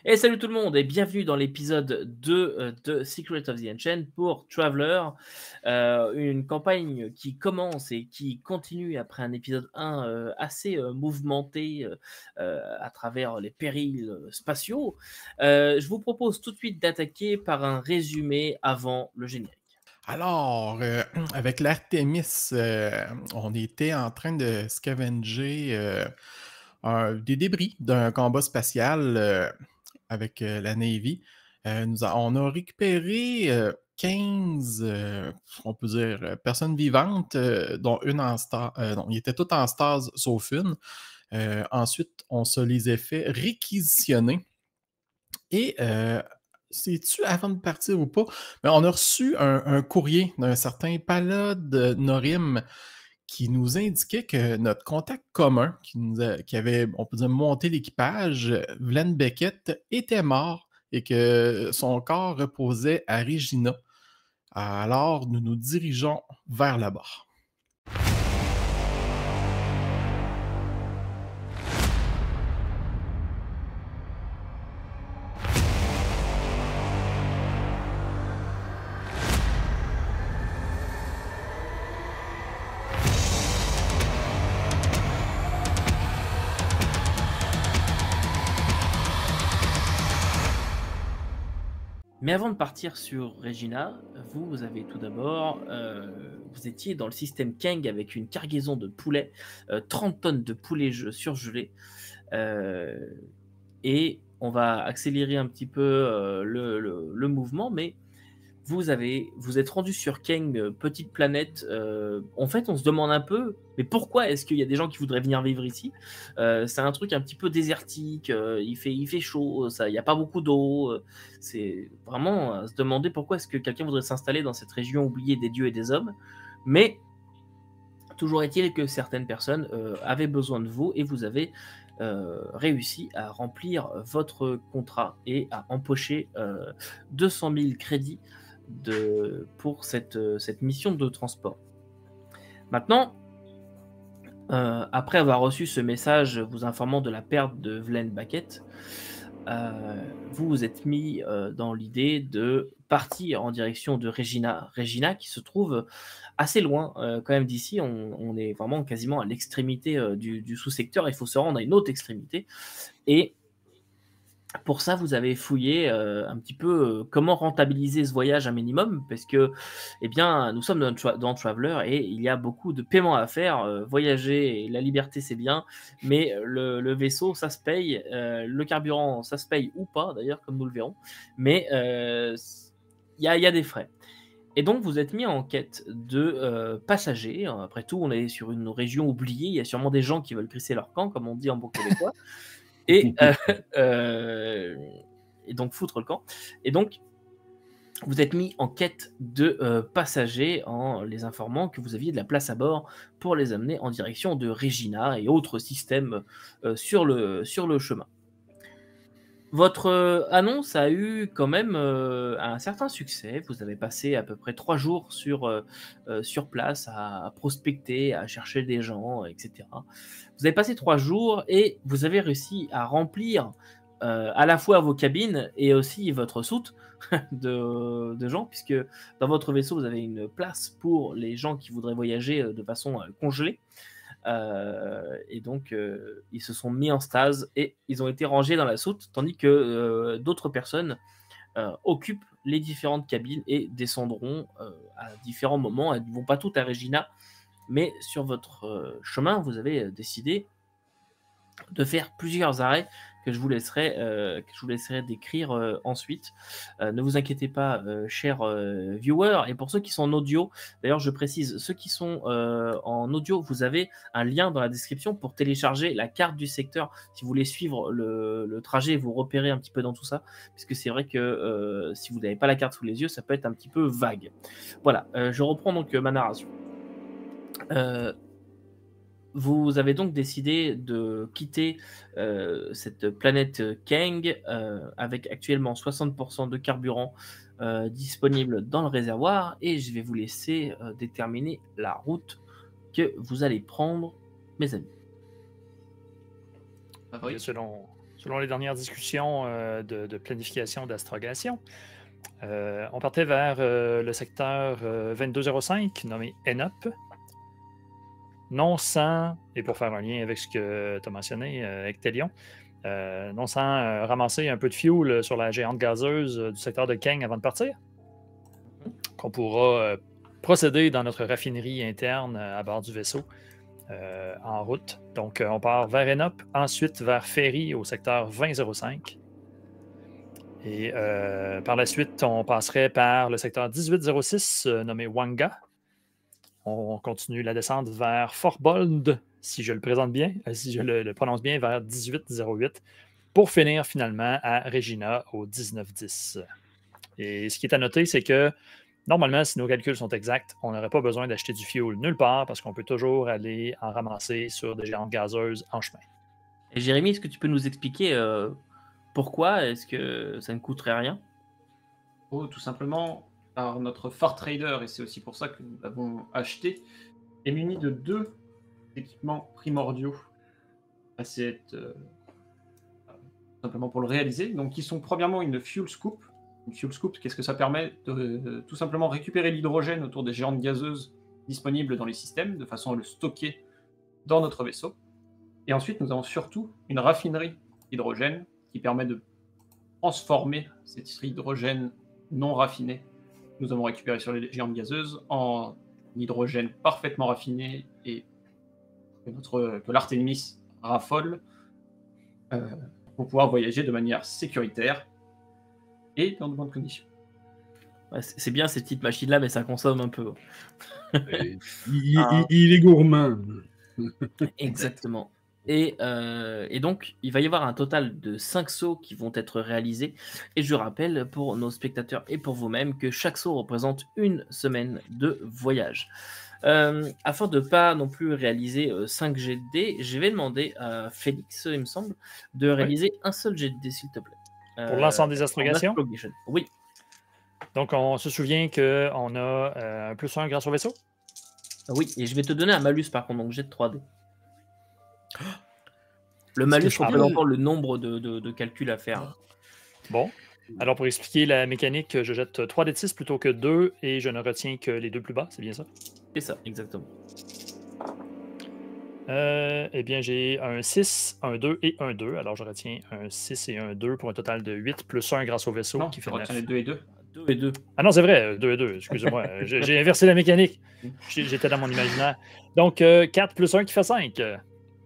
Et salut tout le monde et bienvenue dans l'épisode 2 de Secret of the Ancient pour Traveler, une campagne qui commence et qui continue après un épisode 1 assez mouvementé à travers les périls spatiaux. Je vous propose tout de suite d'attaquer par un résumé avant le générique. Alors, avec l'Artemis, on était en train de scavenger des débris d'un combat spatial avec la Navy. On a récupéré 15, on peut dire, personnes vivantes, dont une en stase. Non, ils étaient toutes en stase sauf une. Ensuite, on se les a fait réquisitionner. Et sais-tu avant de partir ou pas, mais on a reçu un courrier d'un certain Palad Norim qui nous indiquait que notre contact commun, qui avait, on peut dire, monté l'équipage, Vlen Beckett, était mort et que son corps reposait à Regina. Alors, nous nous dirigeons vers là-bas. Mais avant de partir sur Regina, vous avez tout d'abord, vous étiez dans le système Kang avec une cargaison de poulets, 30 tonnes de poulets surgelés. Et on va accélérer un petit peu le mouvement, mais vous êtes rendu sur Kang, petite planète. En fait, on se demande un peu, mais pourquoi est-ce qu'il y a des gens qui voudraient venir vivre ici? C'est un truc un petit peu désertique, il fait chaud, il n'y a pas beaucoup d'eau. C'est vraiment à se demander pourquoi est-ce que quelqu'un voudrait s'installer dans cette région oubliée des dieux et des hommes. Mais toujours est-il que certaines personnes avaient besoin de vous et vous avez réussi à remplir votre contrat et à empocher 200 000 crédits pour cette mission de transport. Maintenant, après avoir reçu ce message vous informant de la perte de Vlen Beckett, vous vous êtes mis dans l'idée de partir en direction de Regina. Regina qui se trouve assez loin quand même d'ici. On est vraiment quasiment à l'extrémité du sous-secteur. Il faut se rendre à une autre extrémité. Et pour ça, vous avez fouillé un petit peu comment rentabiliser ce voyage un minimum, parce que, eh bien, nous sommes dans Traveler et il y a beaucoup de paiements à faire. Voyager et la liberté, c'est bien, mais le vaisseau, ça se paye. Le carburant, ça se paye ou pas, d'ailleurs, comme nous le verrons. Mais il y a des frais. Et donc, vous êtes mis en quête de passagers. Après tout, on est sur une région oubliée. Il y a sûrement des gens qui veulent crisser leur camp, comme on dit en bon québécois. Et, euh, et donc foutre le camp. Et donc, vous êtes mis en quête de passagers en les informant que vous aviez de la place à bord pour les amener en direction de Regina et autres systèmes sur le chemin. Votre annonce a eu quand même un certain succès. Vous avez passé à peu près 3 jours sur place à prospecter, à chercher des gens, etc. Vous avez passé 3 jours et vous avez réussi à remplir à la fois vos cabines et aussi votre soute de gens, puisque dans votre vaisseau, vous avez une place pour les gens qui voudraient voyager de façon congelée. Et donc, ils se sont mis en stase et ils ont été rangés dans la soute, tandis que d'autres personnes occupent les différentes cabines et descendront à différents moments. Elles ne vont pas toutes à Regina, mais sur votre chemin, vous avez décidé de faire plusieurs arrêts que je vous laisserai décrire ensuite. Ne vous inquiétez pas, chers viewers, et pour ceux qui sont en audio, d'ailleurs je précise, ceux qui sont en audio, vous avez un lien dans la description pour télécharger la carte du secteur, si vous voulez suivre le trajet et vous repérer un petit peu dans tout ça, puisque c'est vrai que si vous n'avez pas la carte sous les yeux, ça peut être un petit peu vague. Voilà, je reprends donc ma narration. Vous avez donc décidé de quitter cette planète Kang avec actuellement 60% de carburant disponible dans le réservoir et je vais vous laisser déterminer la route que vous allez prendre, mes amis. Favori? Selon les dernières discussions de planification d'astrogation, on partait vers le secteur 2205, nommé ENOP, non sans, et pour faire un lien avec ce que tu as mentionné, Ectelion, non sans ramasser un peu de fuel sur la géante gazeuse du secteur de Kang avant de partir, qu'on pourra procéder dans notre raffinerie interne à bord du vaisseau en route. Donc, on part vers Enop, ensuite vers Ferry au secteur 2005. Et par la suite, on passerait par le secteur 1806, nommé Wanga. On continue la descente vers Fort Bold, si je le présente bien, si je le prononce bien, vers 1808, pour finir finalement à Regina au 1910. Et ce qui est à noter, c'est que normalement, si nos calculs sont exacts, on n'aurait pas besoin d'acheter du fuel nulle part parce qu'on peut toujours aller en ramasser sur des géantes gazeuses en chemin. Et Jérémy, est-ce que tu peux nous expliquer pourquoi est-ce que ça ne coûterait rien? Oh, tout simplement, par notre Far Trader, et c'est aussi pour ça que nous l'avons acheté, est muni de 2 équipements primordiaux à cette, simplement pour le réaliser. Donc, qui sont premièrement une Fuel Scoop. Une Fuel Scoop, qu'est-ce que ça permet de tout simplement récupérer l'hydrogène autour des géantes gazeuses disponibles dans les systèmes, de façon à le stocker dans notre vaisseau. Et ensuite, nous avons surtout une raffinerie d'hydrogène qui permet de transformer cet hydrogène non raffiné que nous avons récupéré sur les géantes gazeuses en hydrogène parfaitement raffiné et que l'Artemis raffole pour pouvoir voyager de manière sécuritaire et dans de bonnes conditions. Ouais, c'est bien ces petites machines-là, mais ça consomme un peu. Il est gourmand. Exactement. Et donc, il va y avoir un total de 5 sauts qui vont être réalisés. Et je rappelle pour nos spectateurs et pour vous-même que chaque saut représente une semaine de voyage. Afin de ne pas non plus réaliser 5 jets de dés, je vais demander à Félix, il me semble, de réaliser un seul jet de dés, s'il te plaît. Pour l'ensemble des astrogations? Oui. Donc, on se souvient qu'on a un +1 grâce au vaisseau? Oui, et je vais te donner un malus par contre, donc jet de 3D. Le malus représentant le nombre de calculs à faire. Bon. Alors, pour expliquer la mécanique, je jette 3 d 6 plutôt que 2 et je ne retiens que les 2 plus bas, c'est bien ça? C'est ça, exactement. Eh bien, j'ai un 6, un 2 et un 2. Alors, je retiens un 6 et un 2 pour un total de 8 plus 1 grâce au vaisseau Non, qui fait tu 9. retiens les 2 et 2. 2 et 2. Ah non, c'est vrai, 2 et 2, excusez-moi. J'ai inversé la mécanique. J'étais dans mon imaginaire. Donc, 4 plus 1 qui fait 5.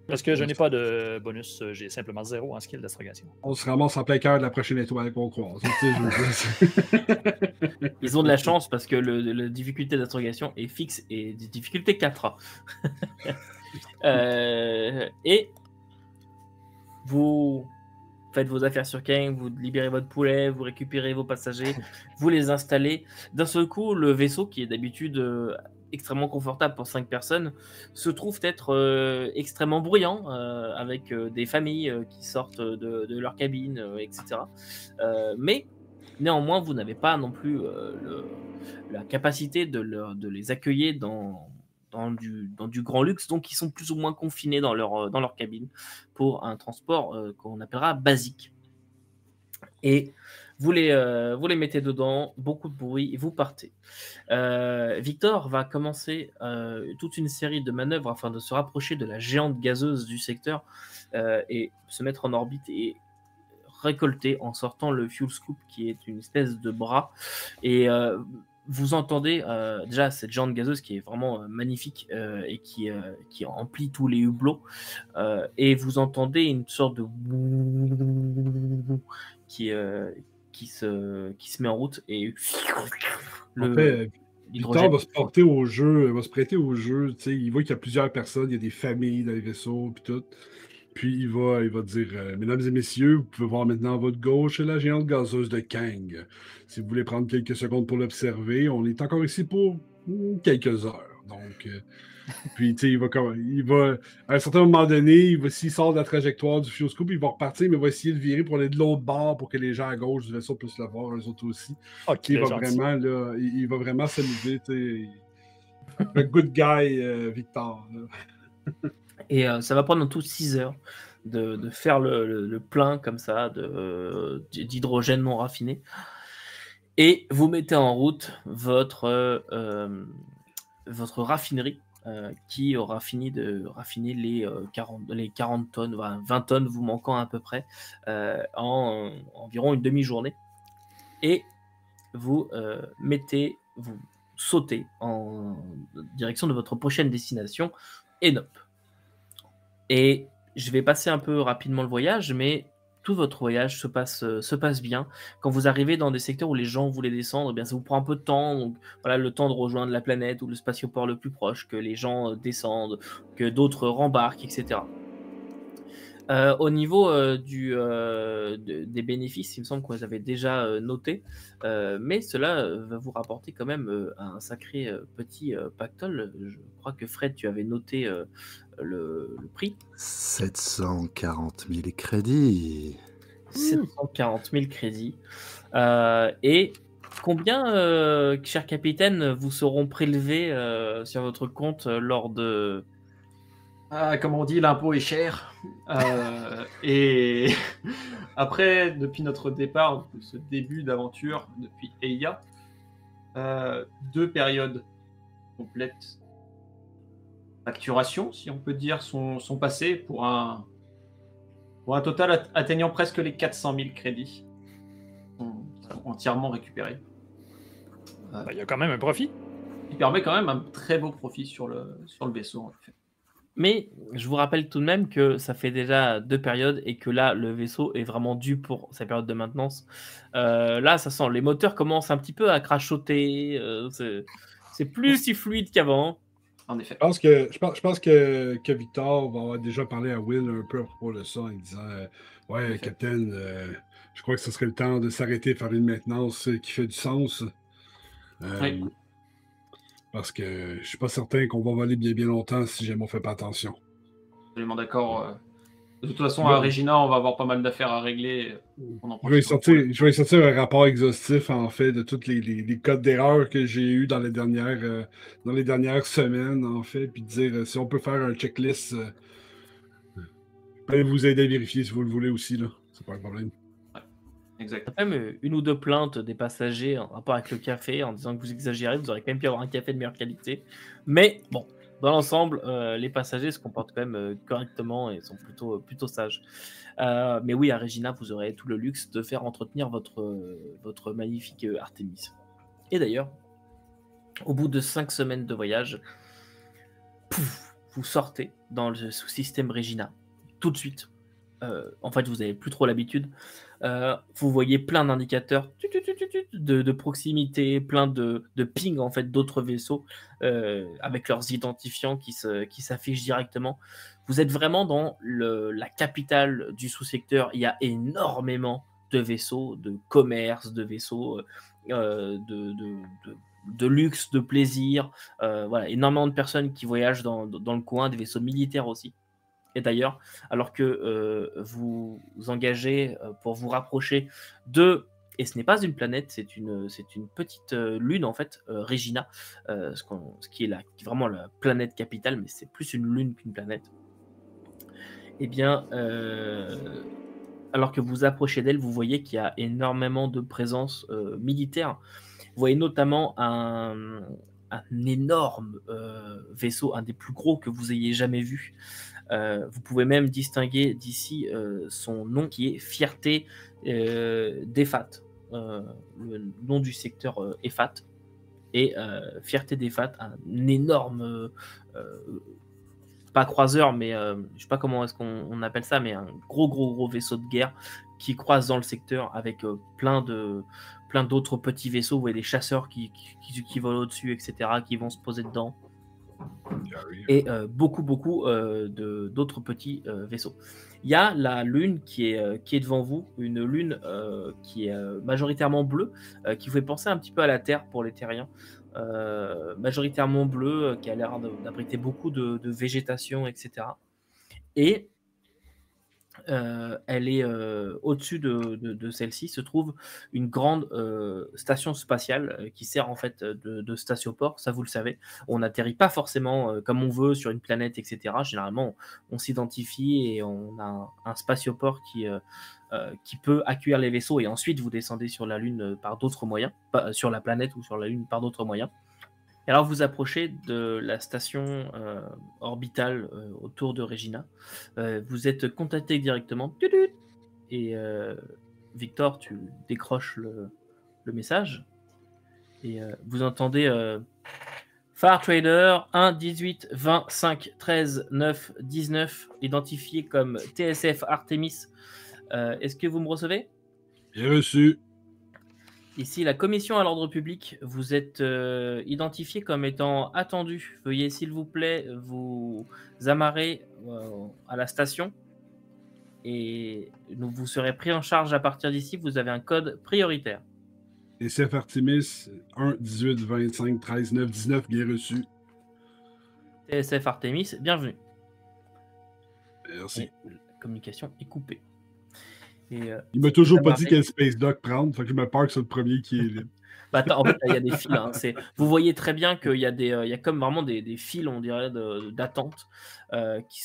Parce que je n'ai pas de bonus, j'ai simplement 0 en skill d'astrogation. On se ramasse en plein cœur de la prochaine étoile qu'on croise. Ils ont de la chance parce que la difficulté d'astrogation est fixe et difficulté 4. Et vous faites vos affaires sur Kang, vous libérez votre poulet, vous récupérez vos passagers, vous les installez. D'un seul coup, le vaisseau, qui est d'habitude extrêmement confortable pour 5 personnes, se trouve être extrêmement bruyant, avec des familles qui sortent de leur cabine, etc. Mais néanmoins, vous n'avez pas non plus la capacité de les accueillir dans du grand luxe, donc ils sont plus ou moins confinés dans leur cabine pour un transport qu'on appellera basique. Et vous les mettez dedans, beaucoup de bruit, et vous partez. Victor va commencer toute une série de manœuvres afin de se rapprocher de la géante gazeuse du secteur et se mettre en orbite et récolter en sortant le fuel scoop qui est une espèce de bras. Et vous entendez déjà cette géante gazeuse qui est vraiment magnifique et qui emplit tous les hublots. Et vous entendez une sorte de qui se met en route et En fait, Victor va se porter au jeu, va se prêter au jeu. Il voit qu'il y a plusieurs personnes, il y a des familles dans les vaisseaux, puis tout. Puis il va dire mesdames et messieurs, vous pouvez voir maintenant à votre gauche la géante gazeuse de Kang. Si vous voulez prendre quelques secondes pour l'observer, on est encore ici pour quelques heures. Donc, puis il va à un certain moment donné, s'il sort de la trajectoire du fuel scoop, il va repartir, mais il va essayer de virer pour aller de l'autre bord pour que les gens à gauche du vaisseau puissent le voir, eux autres aussi. Okay, il va vraiment s'amuser. Un good guy, Victor. Et ça va prendre en tout 6 heures. de faire le plein comme ça d'hydrogène non raffiné. Et vous mettez en route votre raffinerie qui aura fini de raffiner les 40 tonnes, 20 tonnes vous manquant à peu près en environ une demi-journée. Et vous vous sautez en direction de votre prochaine destination, Enop. Et je vais passer un peu rapidement le voyage, mais tout votre voyage se passe bien. Quand vous arrivez dans des secteurs où les gens voulaient descendre, eh bien, ça vous prend un peu de temps. Donc, voilà, le temps de rejoindre la planète ou le spatioport le plus proche, que les gens descendent, que d'autres rembarquent, etc. Au niveau des bénéfices, il me semble qu'on les avait déjà notés, mais cela va vous rapporter quand même un sacré petit pactole. Je crois que Fred, tu avais noté le prix. 740 000 crédits. 740 000 crédits. Et combien, cher capitaine, vous seront prélevés sur votre compte lors de... Comme on dit, l'impôt est cher. Et après, depuis notre départ, ce début d'aventure, depuis Eia, 2 périodes complètes facturation, si on peut dire, sont passées pour un total atteignant presque les 400 000 crédits. Sont entièrement récupérés. Il y a quand même un profit. Il permet quand même un très beau profit sur le vaisseau, en fait. Mais je vous rappelle tout de même que ça fait déjà 2 périodes et que là, le vaisseau est vraiment dû pour sa période de maintenance. Là, ça sent, les moteurs commencent un petit peu à crachoter. C'est plus si fluide qu'avant. En effet. Je pense que Victor va avoir déjà parlé à Will un peu à propos de ça en disant ouais, Captain, je crois que ce serait le temps de s'arrêter et faire une maintenance qui fait du sens. Oui. Parce que je suis pas certain qu'on va voler bien longtemps si jamais on fait pas attention. Absolument d'accord. De toute façon, à Regina, on va avoir pas mal d'affaires à régler. Je vais sortir un rapport exhaustif, en fait, de tous les codes d'erreur que j'ai eu dans les dernières semaines, en fait, puis dire si on peut faire un checklist. Je peux vous aider à vérifier si vous le voulez aussi, là. C'est pas un problème. Exact. Même 1 ou 2 plaintes des passagers en rapport avec le café, en disant que vous exagérez, vous aurez quand même pu avoir un café de meilleure qualité. Mais bon, dans l'ensemble, les passagers se comportent quand même correctement et sont plutôt sages. Mais oui, à Regina, vous aurez tout le luxe de faire entretenir votre magnifique Artemis. Et d'ailleurs, au bout de 5 semaines de voyage, pouf, vous sortez dans le sous-système Regina, tout de suite. En fait, vous n'avez plus trop l'habitude. Vous voyez plein d'indicateurs de proximité, plein de ping en fait d'autres vaisseaux avec leurs identifiants qui s'affichent directement. Vous êtes vraiment dans la capitale du sous-secteur. Il y a énormément de vaisseaux, de commerce, de vaisseaux de luxe, de plaisir. Voilà, énormément de personnes qui voyagent dans le coin, des vaisseaux militaires aussi. Et d'ailleurs, alors que vous engagez pour vous rapprocher et ce n'est pas une planète, c'est une petite lune en fait, Regina, ce qui est vraiment la planète capitale, mais c'est plus une lune qu'une planète. Eh bien, alors que vous approchez d'elle, vous voyez qu'il y a énormément de présence militaire. Vous voyez notamment un énorme vaisseau, un des plus gros que vous ayez jamais vu. Vous pouvez même distinguer d'ici son nom qui est Fierté d'Efat, le nom du secteur Efat. Et Fierté d'Efat, un énorme, pas croiseur, mais je sais pas comment est-ce qu'on appelle ça, mais un gros vaisseau de guerre qui croise dans le secteur avec plein d'autres petits vaisseaux. Vous voyez des chasseurs qui volent au-dessus, etc., qui vont se poser dedans. Et beaucoup d'autres petits vaisseaux. Il y a la lune qui est devant vous, une lune qui est majoritairement bleue, qui vous fait penser un petit peu à la Terre pour les terriens, majoritairement bleue, qui a l'air d'abriter beaucoup de végétation, etc. Et elle est au-dessus de celle-ci se trouve une grande station spatiale qui sert en fait de statioport, ça vous le savez. On n'atterrit pas forcément comme on veut sur une planète, etc. Généralement, on s'identifie et on a un spatioport qui peut accueillir les vaisseaux et ensuite vous descendez sur la Lune par d'autres moyens, sur la planète ou sur la Lune par d'autres moyens. Et alors vous approchez de la station orbitale autour de Regina. Vous êtes contacté directement. Et Victor, tu décroches le message. Et vous entendez Far Trader 1, 18, 20, 5, 13, 9, 19, identifié comme TSF Artemis. Est-ce que vous me recevez? Bien reçu. Ici, la commission à l'ordre public, vous êtes identifié comme étant attendu. Veuillez, s'il vous plaît, vous amarrer à la station et vous serez pris en charge à partir d'ici. Vous avez un code prioritaire. SF Artemis 1, 18, 25, 13, 9, 19, bien reçu. TSF Artemis, bienvenue. Merci. Et la communication est coupée. Il m'a toujours pas dit quel Space Dock prendre, fait que je me pars que c'est le premier qui est libre. En fait, il y a des fils. Hein, vous voyez très bien qu'il y a il y a comme vraiment des fils, on dirait, d'attente qui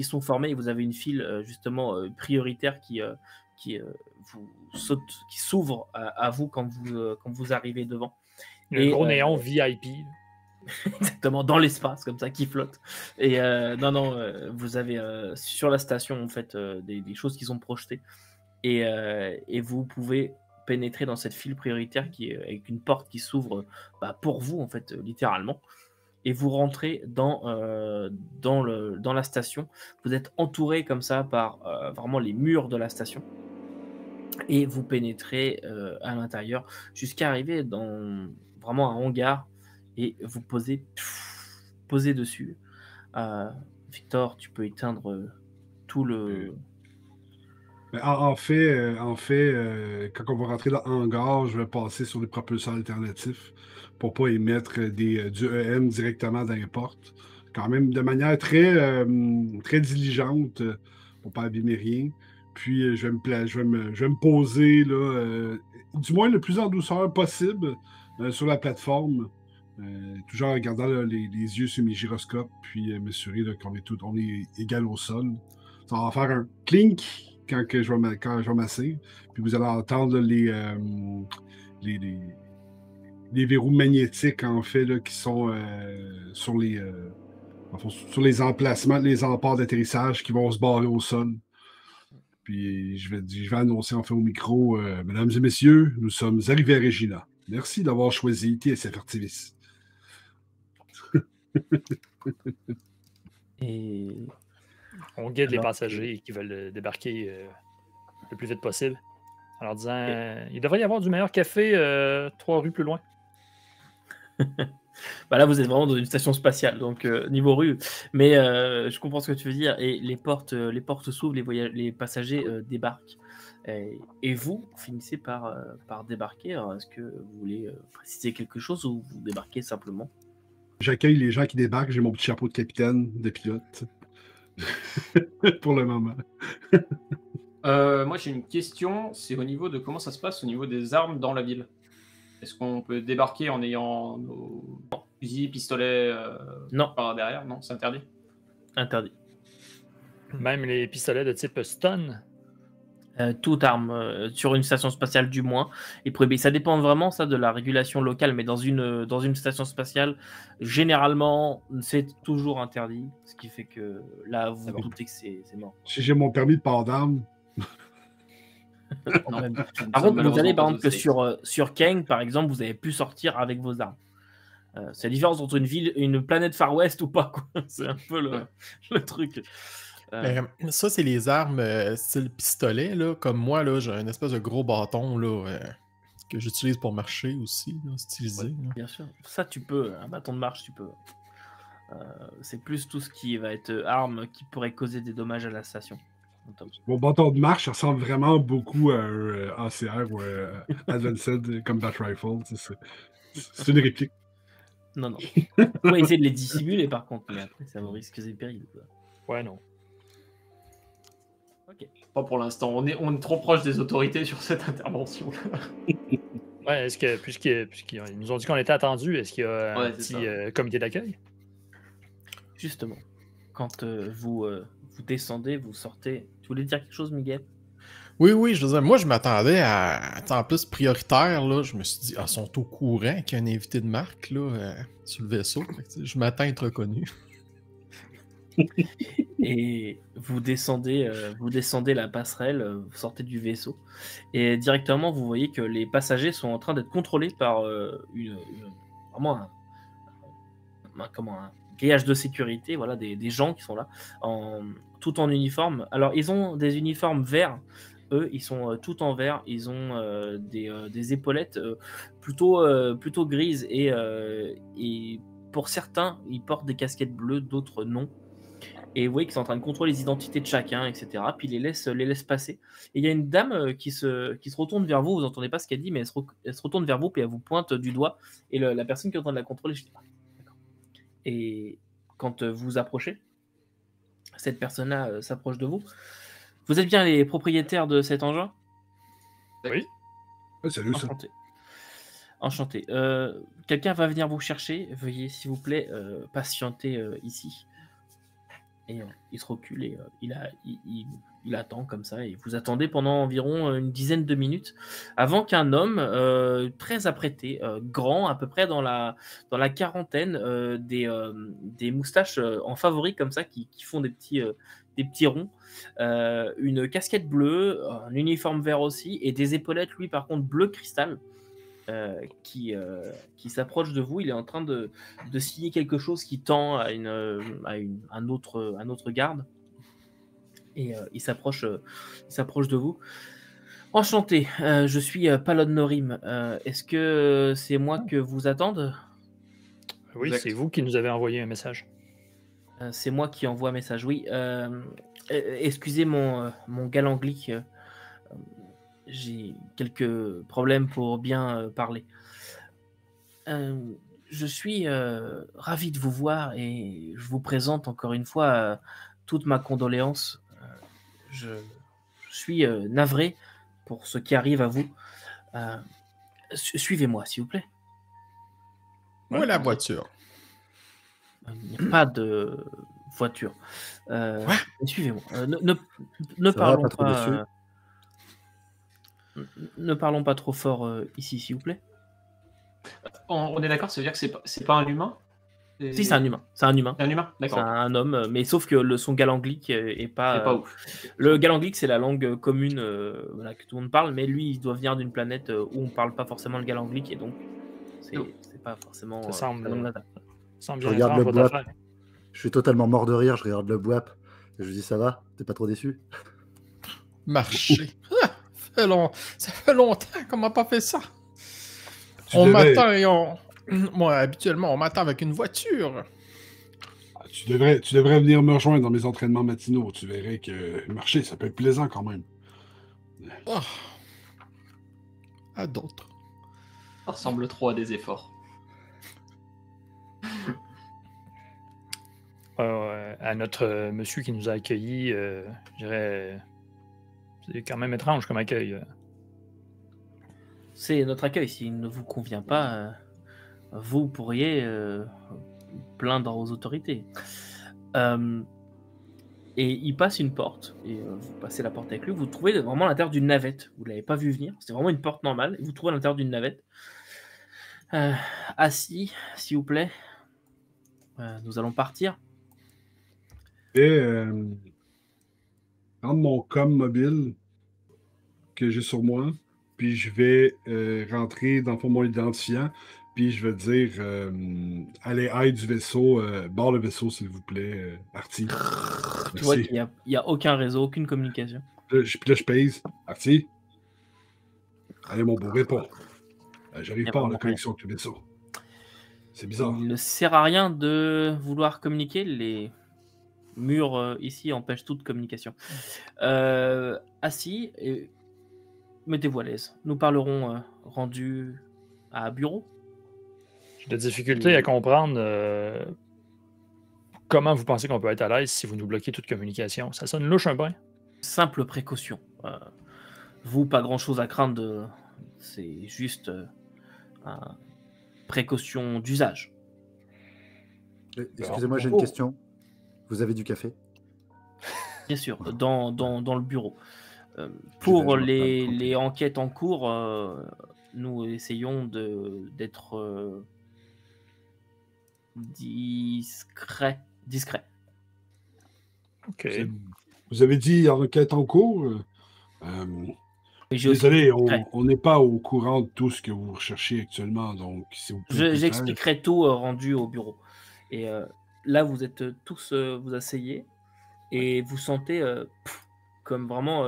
sont formés. Et vous avez une file justement prioritaire qui s'ouvre à vous quand vous arrivez devant. Le gros néon VIP. Exactement, dans l'espace, comme ça, qui flotte. Et vous avez sur la station, en fait, des choses qui sont projetées. Et vous pouvez pénétrer dans cette file prioritaire qui est avec une porte qui s'ouvre pour vous, en fait, littéralement. Et vous rentrez dans la station. Vous êtes entouré comme ça par vraiment les murs de la station. Et vous pénétrez à l'intérieur jusqu'à arriver dans vraiment un hangar. Et vous posez dessus. Victor, tu peux éteindre tout le... En fait, quand on va rentrer dans le hangar, je vais passer sur des propulseurs alternatifs pour pas émettre du EM directement dans les portes. Quand même de manière très, très diligente pour pas abîmer rien. Puis je vais me poser là, du moins le plus en douceur possible sur la plateforme. Toujours en regardant là, les yeux sur mes gyroscopes, puis m'assurer qu'on est égal au sol. Ça va faire un clink quand je vais m'asseoir. Puis vous allez entendre les verrous magnétiques, en fait, là, qui sont sur les emplacements, les emparts d'atterrissage qui vont se barrer au sol. Puis je vais annoncer en fait au micro, mesdames et messieurs, nous sommes arrivés à Regina. Merci d'avoir choisi TSF Artemis. Et on guide les passagers qui veulent débarquer le plus vite possible en leur disant il devrait y avoir du meilleur café 3 rues plus loin. Là, vous êtes vraiment dans une station spatiale, donc niveau rue. Mais je comprends ce que tu veux dire. Et les portes s'ouvrent, les passagers débarquent. Et vous finissez par débarquer. Alors, est-ce que vous voulez préciser quelque chose ou vous débarquez simplement? J'accueille les gens qui débarquent. J'ai mon petit chapeau de capitaine, de pilote. Pour le moment. Moi, j'ai une question. C'est au niveau de comment ça se passe au niveau des armes dans la ville. Est-ce qu'on peut débarquer en ayant nos fusils, pistolets Non. par derrière? Non, c'est interdit. Interdit. Même les pistolets de type stun? Toute arme, sur une station spatiale du moins, est prohibée. Ça dépend vraiment ça, de la régulation locale, mais dans une station spatiale, généralement, c'est toujours interdit. Ce qui fait que là, vous vous doutez que c'est mort. Si j'ai mon permis de port d'armes. Par contre, vous allez, par exemple, que sur Kang, par exemple, vous avez pu sortir avec vos armes. C'est la différence entre une planète Far West ou pas, quoi. C'est un peu le truc. Ça, c'est les armes style pistolet. Là. Comme moi, là, j'ai un espèce de gros bâton là, que j'utilise pour marcher aussi, là, stylisé. Ouais, bien sûr. Ça, tu peux. Un bâton de marche, tu peux. C'est plus tout ce qui va être arme qui pourrait causer des dommages à la station. Mon bâton de marche, ça ressemble vraiment beaucoup à un ACR ou Advanced Combat Rifle. C'est une réplique. Non. On va essayer de les dissimuler par contre, mais après, ça vous risque des périls. Quoi. Ouais, non. Ok. Pas pour l'instant. On est trop proche des autorités sur cette intervention. Ouais, est-ce que, puisqu'ils nous ont dit qu'on était attendus, est-ce qu'il y a un Ouais, petit c'est ça. comité d'accueil? Justement, quand vous descendez, vous sortez. Tu voulais dire quelque chose, Miguel? Oui, je veux dire, moi, je m'attendais à... En plus, prioritaire, là, je me suis dit, ils sont au courant qu'il y a un invité de marque, là, sur le vaisseau. Fait que, je m'attends à être reconnu. Et vous descendez la passerelle, vous sortez du vaisseau, et directement vous voyez que les passagers sont en train d'être contrôlés par vraiment un grillage de sécurité, voilà, des gens qui sont là, tout en uniforme. Alors ils ont des uniformes verts, eux ils sont tout en vert, ils ont des épaulettes plutôt grises, et pour certains ils portent des casquettes bleues, d'autres non. Et vous voyez qu'ils sont en train de contrôler les identités de chacun, etc. Puis ils les laissent passer. Et il y a une dame qui se retourne vers vous. Vous n'entendez pas ce qu'elle dit, mais elle se retourne vers vous, puis elle vous pointe du doigt. Et la personne qui est en train de la contrôler, je dis pas. D'accord. Et quand vous vous approchez, cette personne-là s'approche de vous. Vous êtes bien les propriétaires de cet engin? Oui. Ouais, salut, ça. Enchanté. Enchanté. Quelqu'un va venir vous chercher. Veuillez, s'il vous plaît, patienter ici. Et il se recule et il attend comme ça. Et vous attendez pendant environ une dizaine de minutes avant qu'un homme très apprêté, grand, à peu près dans la quarantaine, des moustaches en favori comme ça qui font des petits ronds, une casquette bleue, un uniforme vert aussi, et des épaulettes, lui par contre bleu cristal, qui s'approche de vous. Il est en train de signer quelque chose qui tend à un autre garde, et il s'approche de vous. Enchanté, je suis Palon Norim. Est-ce que c'est moi que vous attendez? Oui, Exact. c'est vous qui nous avez envoyé un message. C'est moi qui envoie un message, oui. Excusez mon galanglique, j'ai quelques problèmes pour bien parler. Je suis ravi de vous voir, et je vous présente encore une fois toute ma condoléance. Je suis navré pour ce qui arrive à vous. Suivez-moi, s'il vous plaît. Où est la voiture? Il n'y a pas de voiture. Suivez-moi. Ne Ça va, parlons pas trop déçu. ne parlons pas trop fort ici, s'il vous plaît. On est d'accord, ça veut dire que c'est pas un humain? Si, c'est un humain. C'est un humain. C'est un humain? C'est D'accord. un homme, mais sauf que son galanglique est pas. C'est pas ouf. Le galanglique, c'est la langue commune, voilà, que tout le monde parle, mais lui, il doit venir d'une planète où on parle pas forcément le galanglique, et donc c'est pas forcément. Ça semble, la langue natale. semble Je bien regarde étrange, le votre boîte. affaire. Je suis totalement mort de rire, je regarde le boîte. Et je lui dis, ça va? T'es pas trop déçu? Marcher. Ça fait longtemps qu'on m'a pas fait ça. Tu On devrais- m'attend et on... Moi, habituellement, on m'attend avec une voiture. Tu devrais venir me rejoindre dans mes entraînements matinaux. Tu verrais que marcher, ça peut être plaisant quand même. Oh. À d'autres. Ça ressemble trop à des efforts. À notre monsieur qui nous a accueillis, je dirais, c'est quand même étrange comme accueil. C'est notre accueil. S'il ne vous convient pas, vous pourriez plaindre aux autorités. Et il passe une porte, et vous passez la porte avec lui. Vous trouvez vraiment à l'intérieur d'une navette. Vous ne l'avez pas vu venir. C'est vraiment une porte normale. Et vous trouvez à l'intérieur d'une navette. Assis, s'il vous plaît. Nous allons partir. Et prendre mon com mobile que j'ai sur moi, puis je vais rentrer dans le fond mon identifiant, puis je vais dire allez, aide du vaisseau, barre le vaisseau s'il vous plaît, parti. Tu vois Merci. qu'il n'y a aucun réseau, aucune communication. Puis là, je pèse, parti. Allez, mon beau, réponds. J'arrive Y a pas à vraiment la connexion avec le vaisseau. C'est bizarre. Il ne sert à rien de vouloir communiquer. Les murs ici empêchent toute communication. Assis, et mettez-vous à l'aise. Nous parlerons rendu à bureau. J'ai de la difficulté à comprendre comment vous pensez qu'on peut être à l'aise si vous nous bloquez toute communication. Ça sonne louche un peu. simple précaution. Vous, pas grand-chose à craindre. C'est juste une précaution d'usage. Excusez-moi, j'ai une question. Vous avez du café? Bien sûr, dans le bureau. Pour les enquêtes en cours, nous essayons d'être discret. OK. Vous avez dit enquête en cours. Désolé, on n'est pas au courant de tout ce que vous recherchez actuellement, donc si vous pouvez j'expliquerai tout rendu au bureau. Et là, vous êtes tous, vous asseyez, et vous sentez comme vraiment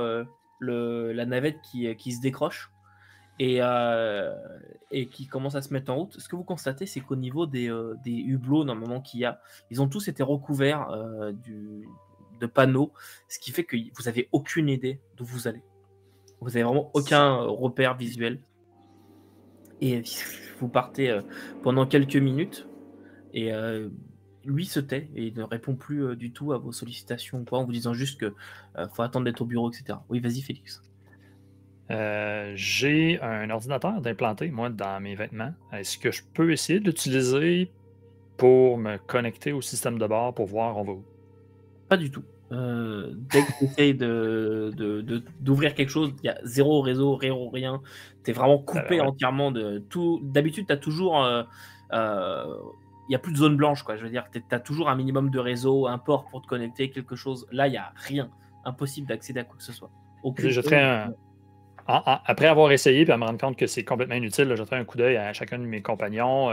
la navette qui se décroche et qui commence à se mettre en route. Ce que vous constatez, c'est qu'au niveau des hublots, normalement, qu'il y a, ils ont tous été recouverts de panneaux, ce qui fait que vous n'avez aucune idée d'où vous allez. Vous n'avez vraiment aucun repère visuel. Et vous partez pendant quelques minutes, et lui se tait et il ne répond plus du tout à vos sollicitations, en vous disant juste que faut attendre d'être au bureau, etc. Oui, vas-y, Félix. J'ai un ordinateur d'implanté, moi, dans mes vêtements. Est-ce que je peux essayer de l'utiliser pour me connecter au système de bord pour voir on va où? Pas du tout. Dès que tu essayes d'ouvrir quelque chose, il y a zéro réseau, rien. Tu es vraiment coupé entièrement de tout. D'habitude, tu as toujours... il n'y a plus de zone blanche, quoi. Je veux dire, tu as toujours un minimum de réseau, un port pour te connecter, quelque chose. Là, il n'y a rien. Impossible d'accéder à quoi que ce soit. Après avoir essayé et à me rendre compte que c'est complètement inutile, je jetterai un coup d'œil à chacun de mes compagnons.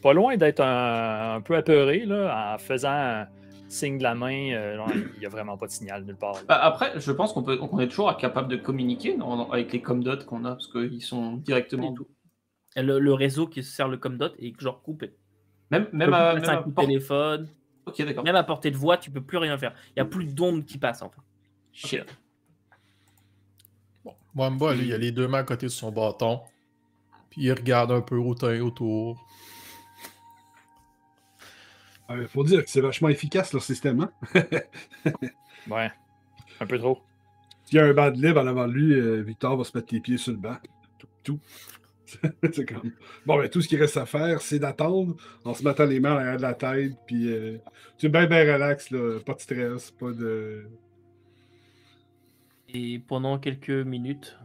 Pas loin d'être un peu apeuré, là, en faisant un signe de la main. Il n'y a vraiment pas de signal nulle part. Après, je pense qu'on est toujours capable de communiquer avec les comdots qu'on a, parce qu'ils sont directement... Tout. Le réseau qui sert le comdot est genre coupé. Même un coup de téléphone. Ok, d'accord. Même à portée de voix, tu peux plus rien faire. Il n'y a plus d'ondes qui passent, en fait. Shit. Bon, Mwamba, lui, il a les deux mains à côté de son bâton. Puis il regarde un peu autour. Il faut dire que c'est vachement efficace, leur système, hein? Ouais, un peu trop. S'il y a un banc de libre en avant de lui, Victor va se mettre les pieds sur le banc. Tout. C'est comme... Bon, ben, tout ce qui reste à faire, c'est d'attendre en se mettant les mains à l'arrière de la tête, puis tu es bien relax, là, pas de stress, pas de... Et pendant quelques minutes,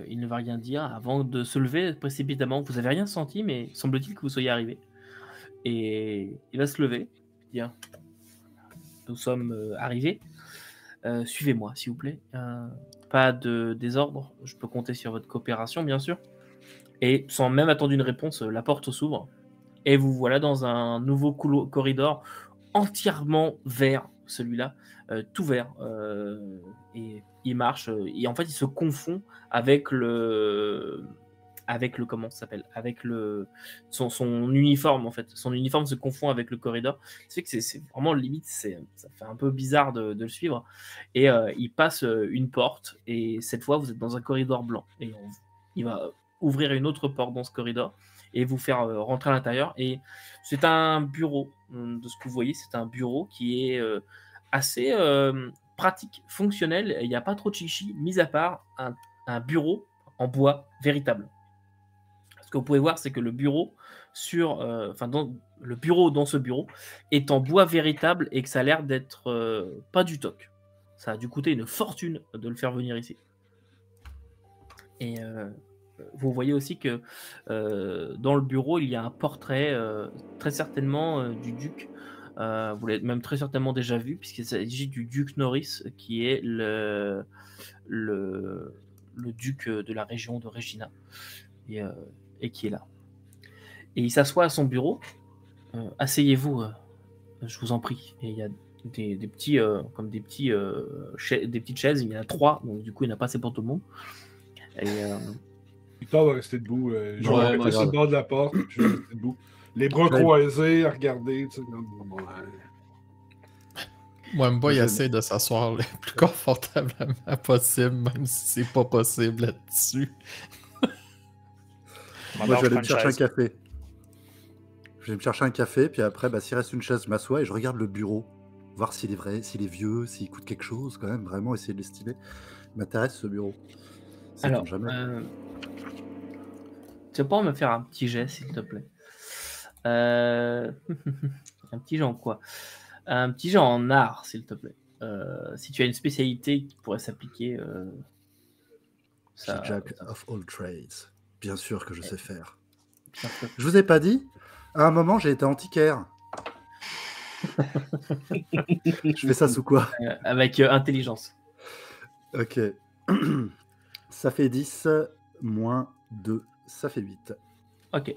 il ne va rien dire avant de se lever précipitamment. Vous n'avez rien senti, mais semble-t-il que vous soyez arrivé. Et il va se lever, dire nous sommes arrivés. Suivez-moi, s'il vous plaît. Pas de désordre. Je peux compter sur votre coopération, bien sûr. Et sans même attendre une réponse, la porte s'ouvre. Et vous voilà dans un nouveau corridor entièrement vert, celui-là, tout vert. Et il marche. Et en fait, il se confond avec le comment ça s'appelle, avec son uniforme, en fait. Son uniforme se confond avec le corridor. C'est que c'est vraiment limite, ça fait un peu bizarre de le suivre. Et il passe une porte, et cette fois vous êtes dans un corridor blanc, et il va ouvrir une autre porte dans ce corridor et vous faire rentrer à l'intérieur. Et c'est un bureau, de ce que vous voyez, c'est un bureau qui est assez pratique, fonctionnel. Il n'y a pas trop de chichi, mis à part un bureau en bois véritable. Ce que vous pouvez voir, c'est que le bureau dans ce bureau est en bois véritable, et que ça a l'air d'être pas du toc. Ça a dû coûter une fortune de le faire venir ici. Et vous voyez aussi que dans le bureau, il y a un portrait, très certainement du duc. Vous l'avez même très certainement déjà vu, puisqu'il s'agit du duc Norris, qui est le duc de la région de Regina, et qui est là. Et il s'assoit à son bureau. Asseyez-vous, je vous en prie. Et il y a des petites chaises. Il y en a 3, donc du coup il n'y en a pas assez pour tout le monde. Et Victor va rester debout. Je vais rester sur le bord de la porte. Je vais rester debout. Les bras croisés à regarder. Tu sais, Mwamba, il essaie de s'asseoir le plus confortablement possible, même si c'est pas possible là-dessus. Moi, je vais aller me chercher un café. Je vais me chercher un café, puis après, s'il reste une chaise, je m'assois et je regarde le bureau. voir s'il est vrai, s'il est vieux, s'il coûte quelque chose, quand même, vraiment essayer de l'estimer. M'intéresse ce bureau. Alors, Jamais. tu vas pouvoir me faire un petit jet, s'il te plaît. Un petit jet en quoi? Un petit jet en art, s'il te plaît. Si tu as une spécialité qui pourrait s'appliquer. Ça... Jack of all trades. Bien sûr que je sais faire. Bien sûr. Je vous ai pas dit? À un moment, j'ai été antiquaire. Je fais ça sous quoi? Avec intelligence. Ok. Ça fait 10 moins 2. Ça fait 8. Ok.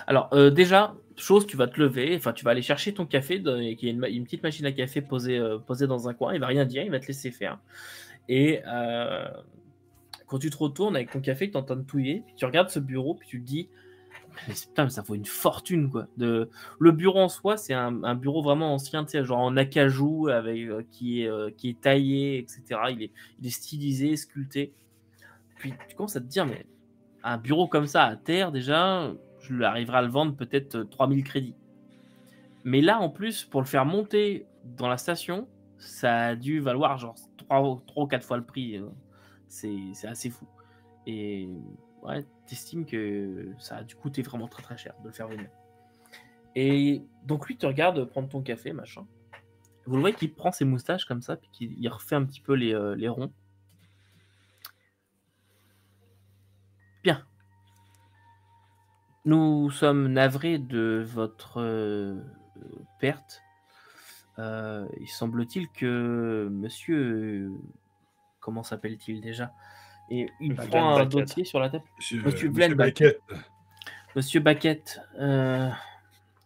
Alors, déjà, tu vas te lever, enfin, tu vas aller chercher ton café, il y a une petite machine à café posée dans un coin, il va rien dire, il va te laisser faire. Et quand tu te retournes avec ton café, que tu es en train de touiller, puis tu regardes ce bureau, puis tu te dis, mais putain, ça vaut une fortune, quoi. Le bureau en soi, c'est un bureau vraiment ancien, tu sais, genre en acajou, avec, qui est taillé, etc. Il est stylisé, sculpté. Puis tu commences à te dire, mais un bureau comme ça à terre, déjà, je l'arriverai à le vendre peut-être 3000 crédits. Mais là, en plus, pour le faire monter dans la station, ça a dû valoir genre 3 ou 4 fois le prix. C'est assez fou. Et ouais, t'estimes que ça a dû coûter vraiment très très cher de le faire venir. Et donc lui te regarde prendre ton café, machin. Vous le voyez qu'il prend ses moustaches comme ça, puis qu'il refait un petit peu les ronds. Bien. Nous sommes navrés de votre perte. Il semble-t-il que monsieur... comment s'appelle-t-il déjà? Et il prend un dossier sur la table. Monsieur Baquette. Monsieur Baquette ait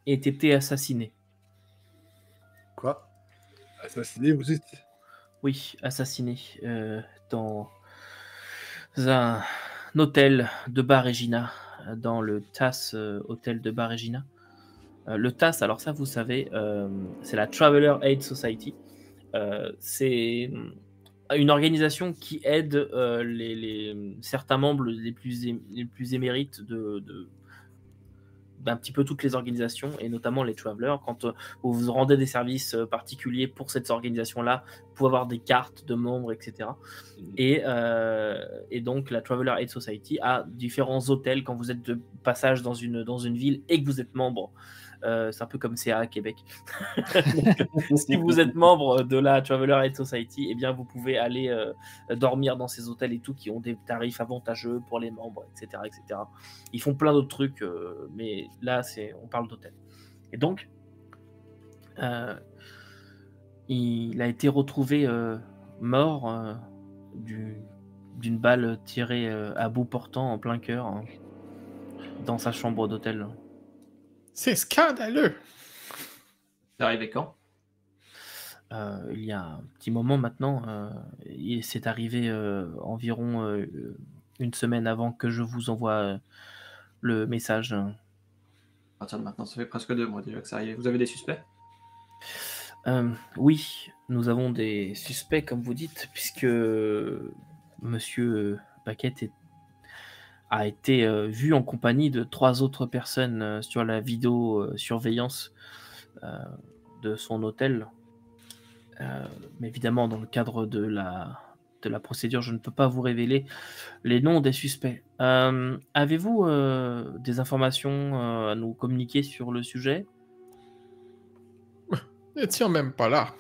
été assassiné. Quoi? Assassiné, vous dites? Oui, assassiné dans un hôtel de Bar-Regina, dans le TAS hôtel de Bar-Regina. Le TAS, alors ça vous savez, c'est la Traveler Aid Society. C'est une organisation qui aide certains membres les plus émérites d'un petit peu toutes les organisations, et notamment les Travelers. Quand vous vous rendez des services particuliers pour cette organisation-là, vous pouvez avoir des cartes de membres, etc. Et donc la Traveler Aid Society a différents hôtels quand vous êtes de passage dans une ville et que vous êtes membre. C'est un peu comme CA à Québec. Donc, si vous êtes membre de la Traveler Aid Society, eh bien vous pouvez aller dormir dans ces hôtels et tout, qui ont des tarifs avantageux pour les membres, etc., etc. Ils font plein d'autres trucs, mais là on parle d'hôtel. Et donc il a été retrouvé mort d'une balle tirée à bout portant en plein cœur, hein, dans sa chambre d'hôtel. C'est scandaleux! C'est arrivé quand? Il y a un petit moment maintenant. C'est arrivé environ une semaine avant que je vous envoie le message. À partir de maintenant, ça fait presque 2 mois déjà que ça arrive. Vous avez des suspects? Oui, nous avons des suspects, comme vous dites, puisque monsieur Baquette a été vu en compagnie de 3 autres personnes sur la vidéo surveillance de son hôtel. Mais évidemment, dans le cadre de la procédure, je ne peux pas vous révéler les noms des suspects. Avez-vous des informations à nous communiquer sur le sujet? Nous n'étions même pas là.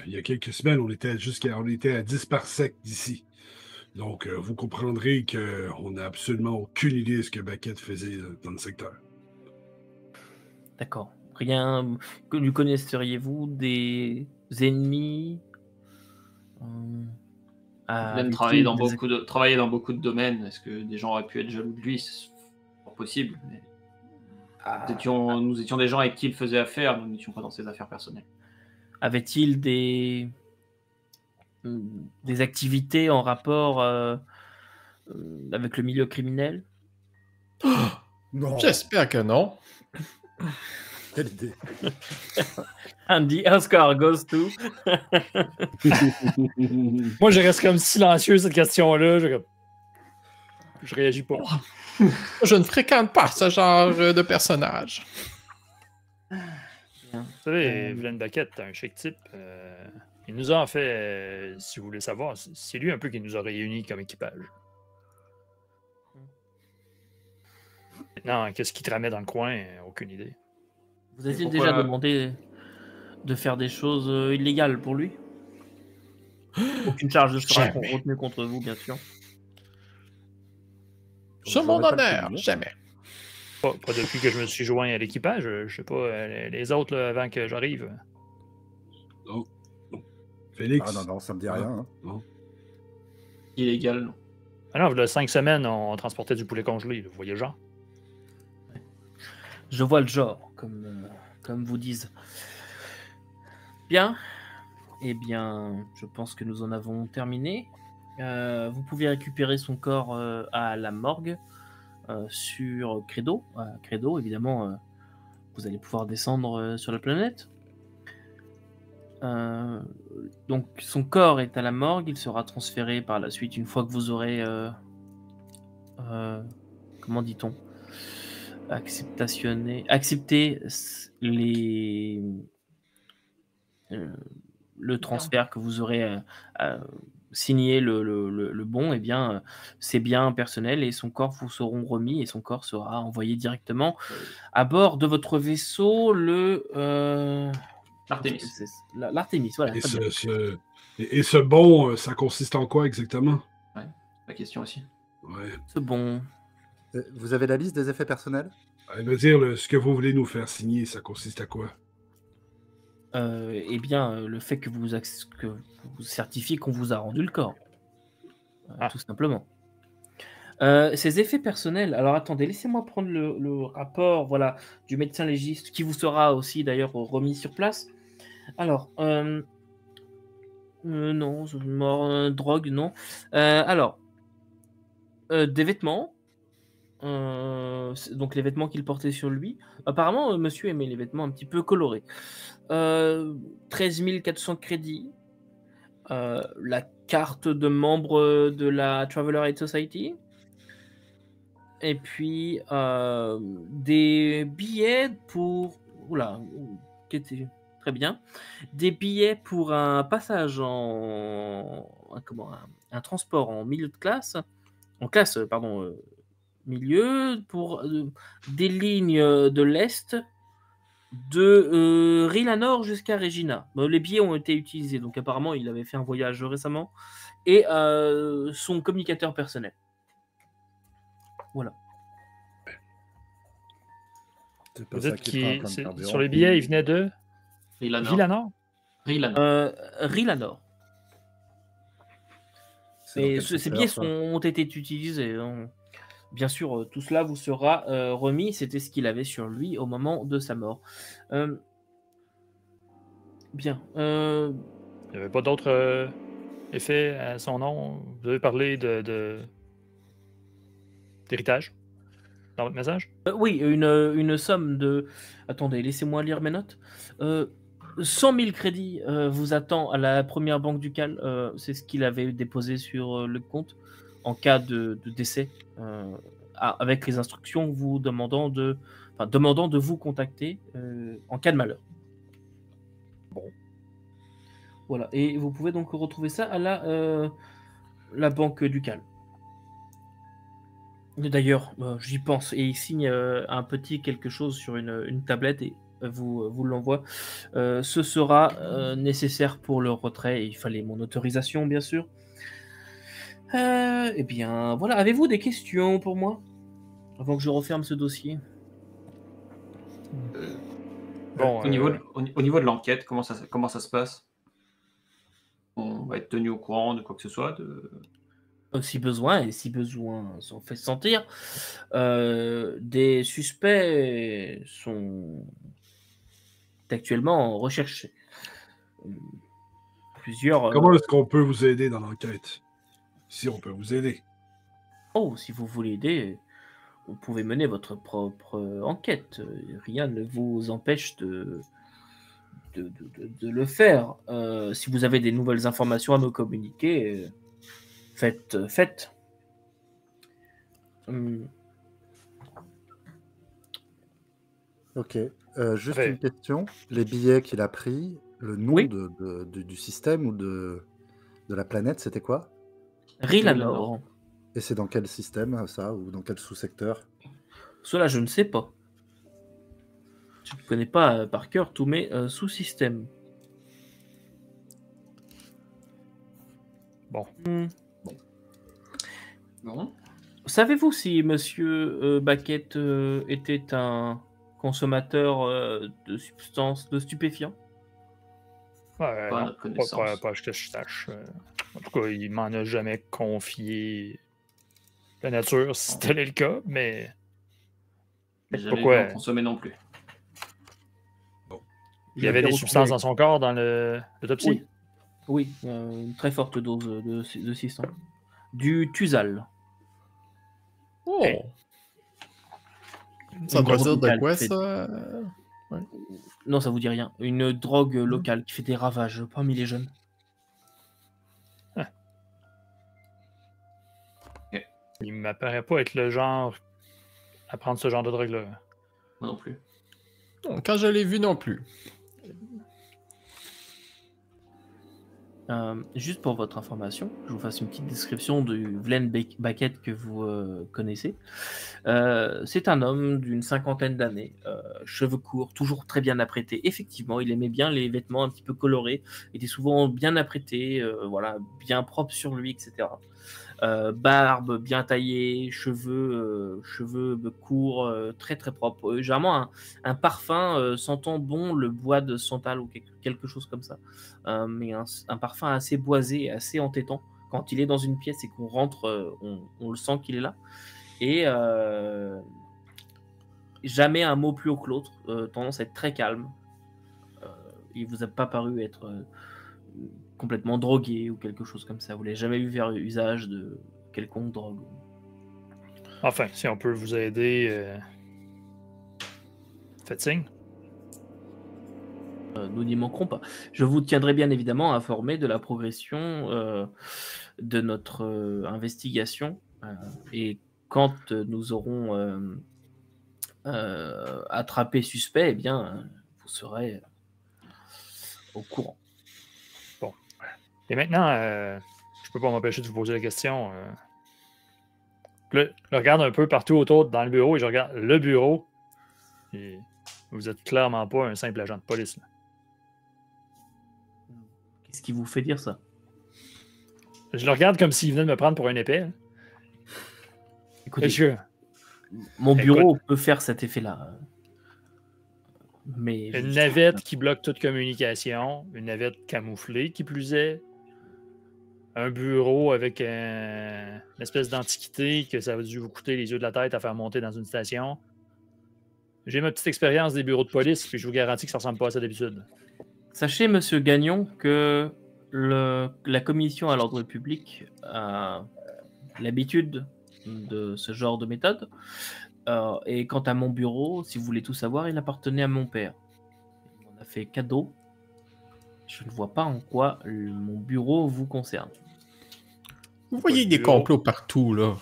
Il y a quelques semaines, on était à 10 parsecs d'ici. Donc, vous comprendrez qu'on n'a absolument aucune idée de ce que Baquette faisait dans le secteur. D'accord. Rien. Lui connaisseriez-vous des ennemis? Même travailler dans beaucoup de domaines. Est-ce que des gens auraient pu être jaloux de lui? C'est pas possible. Mais... Nous étions des gens avec qui il faisait affaire, nous n'étions pas dans ses affaires personnelles. Avait-il des activités en rapport avec le milieu criminel? Non. J'espère que non. Quelle idée. And the Oscar goes to... Moi, je reste comme silencieux cette question-là. Je réagis pas. Je ne fréquente pas ce genre de personnage. savez, Vlad Baquette, un chic type. Il nous a en fait, si vous voulez savoir, c'est lui un peu qui nous a réunis comme équipage. Maintenant, qu'est-ce qui te ramène dans le coin? Aucune idée. Vous avez déjà demandé de faire des choses illégales pour lui? Aucune charge ne sera retenue contre vous, bien sûr. Sur mon honneur, jamais. Pas depuis que je me suis joint à l'équipage. Je sais pas, les autres, là, avant que j'arrive. Non. Félix? Ah non, ça me dit rien. Hein. Non. Illégal, non. Ah non, il y a 5 semaines, on transportait du poulet congelé. Vous voyez, genre? Je vois le genre, comme vous disent. Bien. Eh bien, je pense que nous en avons terminé. Vous pouvez récupérer son corps à la morgue sur Credo. Credo, évidemment, vous allez pouvoir descendre sur la planète. Donc, son corps est à la morgue. Il sera transféré par la suite une fois que vous aurez... comment dit-on? Accepter le transfert que vous aurez signé le bon, eh bien, c'est bien personnel et son corps vous seront remis et son corps sera envoyé directement à bord de votre vaisseau, l'Artemis. L'Artemis, voilà. Et ce bon, ça consiste en quoi exactement? Ouais, la question aussi. Ouais. Ce bon. Vous avez la liste des effets personnels? Elle veut dire, ce que vous voulez nous faire signer, ça consiste à quoi? Eh bien, le fait que vous certifiez qu'on vous a rendu le corps. Tout simplement. Ces effets personnels, alors attendez, laissez-moi prendre le rapport du médecin légiste qui vous sera aussi d'ailleurs remis sur place. Alors, non, drogue, non. Alors, des vêtements. Donc les vêtements qu'il portait sur lui. Apparemment, monsieur aimait les vêtements un petit peu colorés. 13 400 crédits. La carte de membre de la Traveler Aid Society. Et puis des billets pour... Oula, qui était très bien. Des billets pour un passage un transport en milieu de classe. En classe, pardon... milieu pour des lignes de l'Est de Rilanor jusqu'à Regina. Les billets ont été utilisés, donc apparemment il avait fait un voyage récemment, et son communicateur personnel. Voilà. Vous dites sur les billets, il venait de Rilanor? Rilanor. Et ces billets ont été utilisés. Bien sûr, tout cela vous sera remis. C'était ce qu'il avait sur lui au moment de sa mort. Bien. Il n'y avait pas d'autres effets à son nom? Vous avez parlé d'héritage dans votre message? Oui, une somme de... Attendez, laissez-moi lire mes notes. 100 000 crédits vous attend à la première banque ducale. C'est ce qu'il avait déposé sur le compte en cas de décès. Avec les instructions vous demandant de vous contacter en cas de malheur. Bon. Voilà. Et vous pouvez donc retrouver ça à la banque ducale. D'ailleurs, j'y pense et il signe un petit quelque chose sur une tablette et vous l'envoie. Ce sera nécessaire pour le retrait. Il fallait mon autorisation, bien sûr. Eh bien, voilà. Avez-vous des questions pour moi avant que je referme ce dossier? Bon, au niveau de l'enquête, comment ça se passe? On va être tenu au courant de quoi que ce soit Si besoin s'en fait sentir. Des suspects sont actuellement recherchés. Plusieurs. Comment est-ce qu'on peut vous aider dans l'enquête? Si on peut vous aider. Oh, si vous voulez aider, vous pouvez mener votre propre enquête. Rien ne vous empêche de le faire. Si vous avez des nouvelles informations à me communiquer, faites. Ok. Juste Ouais. une question. Les billets qu'il a pris, le nom Oui. du système ou de la planète, c'était quoi? Rilanor. Et c'est dans quel système, ça? Ou dans quel sous-secteur? Cela, je ne sais pas. Je ne connais pas par cœur tous mes sous-systèmes. Bon. Non. Savez-vous si Monsieur Baquette était un consommateur de substances, de stupéfiants? Ouais, Pas à non, notre connaissance. pas que je sache. En tout cas, il m'en a jamais confié la nature, si tel est le cas, mais J'ai jamais pourquoi? vu en consommer non plus. Il y avait des substances dans son corps dans l'autopsie? Oui, une très forte dose de 600. Du Tuzal. Oh! Hey. Ça Une doit drogue dire de locale quoi, qui fait- ça? Non, ça vous dit rien. Une drogue locale qui fait des ravages parmi les jeunes. Il m'apparaît pas être le genre à prendre ce genre de drogue-là. Moi non plus. Quand je l'ai vu non plus. Juste pour votre information, je vous fasse une petite description du Vlen Baquette que vous connaissez. C'est un homme d'une 50aine d'années, cheveux courts, toujours très bien apprêté. Effectivement, il aimait bien les vêtements un petit peu colorés, il était souvent bien apprêté, voilà, bien propre sur lui, etc. Barbe bien taillée, cheveux courts, très très propres. Généralement un parfum sentant bon le bois de santal ou quelque chose comme ça. Mais un parfum assez boisé, assez entêtant. Quand il est dans une pièce et qu'on rentre, on le sent qu'il est là. Et jamais un mot plus haut que l'autre, tendance à être très calme. Il vous a pas paru être complètement drogué ou quelque chose comme ça. Vous l'avez jamais vu faire usage de quelconque drogue. Enfin, si on peut vous aider, faites signe. Nous n'y manquerons pas. Je vous tiendrai bien évidemment informé de la progression de notre investigation et quand nous aurons attrapé suspect, eh bien, vous serez au courant. Bon. Et maintenant, je peux pas m'empêcher de vous poser la question. Là, je regarde un peu partout autour dans le bureau et je regarde le bureau. Et vous êtes clairement pas un simple agent de police. Là. Qu'est-ce qui vous fait dire ça? Je le regarde comme s'il venait de me prendre pour un épée. Hein. Écoutez, mon bureau peut faire cet effet-là. Mais une navette qui bloque toute communication, une navette camouflée qui plus est, un bureau avec une espèce d'antiquité que ça a dû vous coûter les yeux de la tête à faire monter dans une station. J'ai ma petite expérience des bureaux de police, puis je vous garantis que ça ressemble pas à ça d'habitude. Sachez, monsieur Gagnon, que la commission à l'ordre public a l'habitude de ce genre de méthode. Et quant à mon bureau, si vous voulez tout savoir, il appartenait à mon père. Il m'en a fait cadeau. Je ne vois pas en quoi mon bureau vous concerne. Vous voyez des complots partout, là.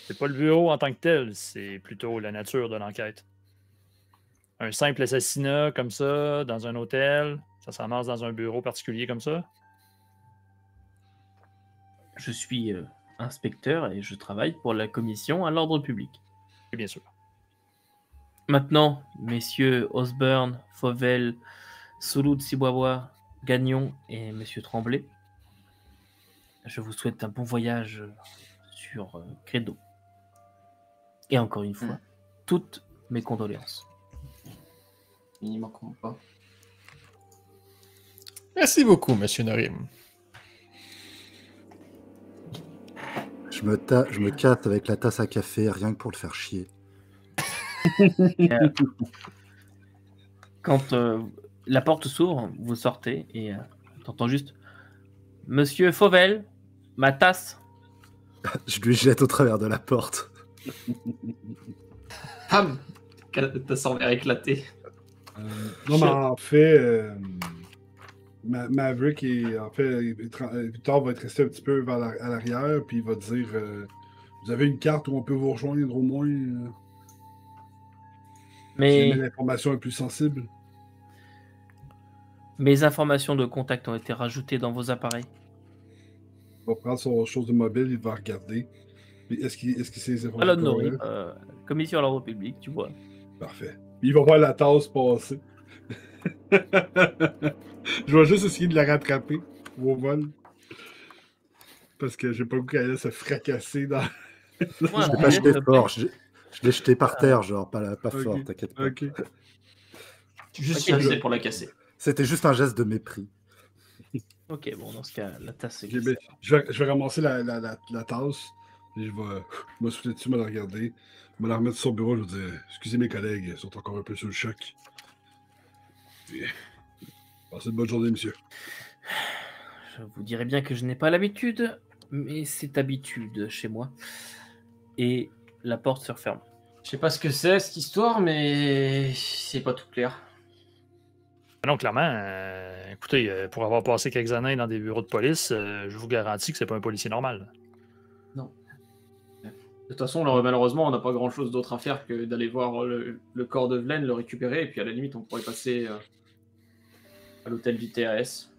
C'est pas le bureau en tant que tel, c'est plutôt la nature de l'enquête. Un simple assassinat comme ça, dans un hôtel, ça se ramasse dans un bureau particulier comme ça? Je suis inspecteur et je travaille pour la commission à l'ordre public. Oui, bien sûr. Maintenant, messieurs Osborne, Fauvel, Solou de Sibois, Gagnon et monsieur Tremblay, je vous souhaite un bon voyage sur Credo. Et encore une fois, toutes mes condoléances. Ils n'y manqueront pas. Merci beaucoup, monsieur Norim. Je me casse avec la tasse à café, rien que pour le faire chier. Quand la porte s'ouvre, vous sortez et t'entends juste « Monsieur Fauvel, ma tasse !» Je lui jette au travers de la porte. Pam! Tasse en verre éclaté. Non, mais en fait, Maverick, Victor va être resté un petit peu à l'arrière, puis il va dire vous avez une carte où on peut vous rejoindre au moins Mais l'information est plus sensible. mes informations de contact ont été rajoutées dans vos appareils. Il va prendre son chose de mobile, il va regarder. Est-ce qu'il sait les informations? Alon Nori, commission à l'ordre public, tu vois. Parfait. Il va voir la tasse passer. Je vais juste essayer de la rattraper au vol. Parce que j'ai pas le goût qu'elle allait se fracasser dans. Je l'ai pas jeté fort, je l'ai jeté par terre, genre, pas fort, t'inquiète pas. Ok. Juste assez pour la casser. C'était juste un geste de mépris. Ok, bon, dans ce cas, la tasse est Ok, ben, je vais ramasser la tasse. Et je vais me souffler dessus, me la regarder. Me la remettre sur le bureau. Je vais dire excusez mes collègues, ils sont encore un peu sous le choc. Et, passez une bonne journée, monsieur. Je vous dirais bien que je n'ai pas l'habitude, mais c'est habitude chez moi. Et la porte se referme. Je sais pas ce que c'est cette histoire, mais c'est pas tout clair. Non, clairement, écoutez, pour avoir passé quelques années dans des bureaux de police, je vous garantis que c'est pas un policier normal. Non. De toute façon, là, malheureusement, on n'a pas grand-chose d'autre à faire que d'aller voir le corps de Vlen, le récupérer, et puis à la limite, on pourrait passer à l'hôtel du TAS.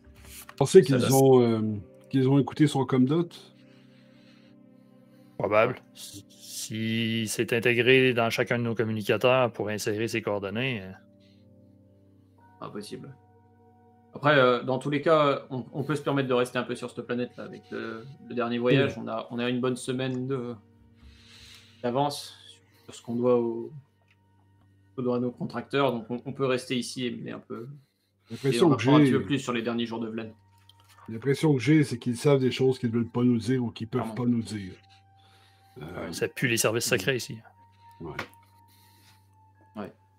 Vous pensez qu'ils ont écouté son com-dot? Probable. Si c'est intégré dans chacun de nos communicateurs pour insérer ses coordonnées. Impossible. Après, dans tous les cas, on peut se permettre de rester un peu sur cette planète là, avec le dernier voyage. On a une bonne semaine d'avance sur ce qu'on doit à nos contracteurs, donc on peut rester ici et mener un peu. Et on va prendre un petit peu plus sur les derniers jours de Vlen. L'impression que j'ai, c'est qu'ils savent des choses qu'ils ne veulent pas nous dire ou qu'ils ne peuvent pas nous dire. Ça pue les services secrets ici. Ouais.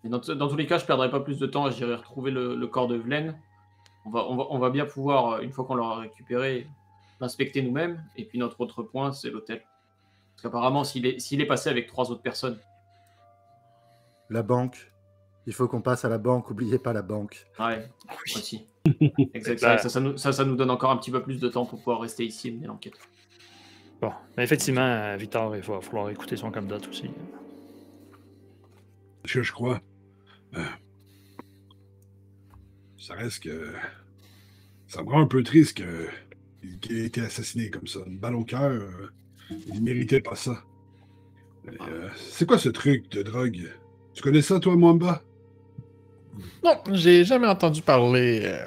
Et dans tous les cas, je ne perdrai pas plus de temps. J'irai retrouver le corps de Vlen. On va bien pouvoir, une fois qu'on l'aura récupéré, l'inspecter nous-mêmes. Et puis notre autre point, c'est l'hôtel. Parce qu'apparemment, s'il est passé avec 3 autres personnes. La banque. Il faut qu'on passe à la banque. Oubliez pas la banque. Ouais, aussi. Exactement. Ça nous donne encore un petit peu plus de temps pour pouvoir rester ici et mener l'enquête. Bon, mais effectivement, Victor, il va falloir écouter son com-dot aussi. Ce que je crois, ça reste que ça me rend un peu triste qu'il ait été assassiné comme ça. Une balle au cœur, il méritait pas ça. C'est quoi ce truc de drogue? Tu connais ça, toi, Mwamba? Non, j'ai jamais entendu parler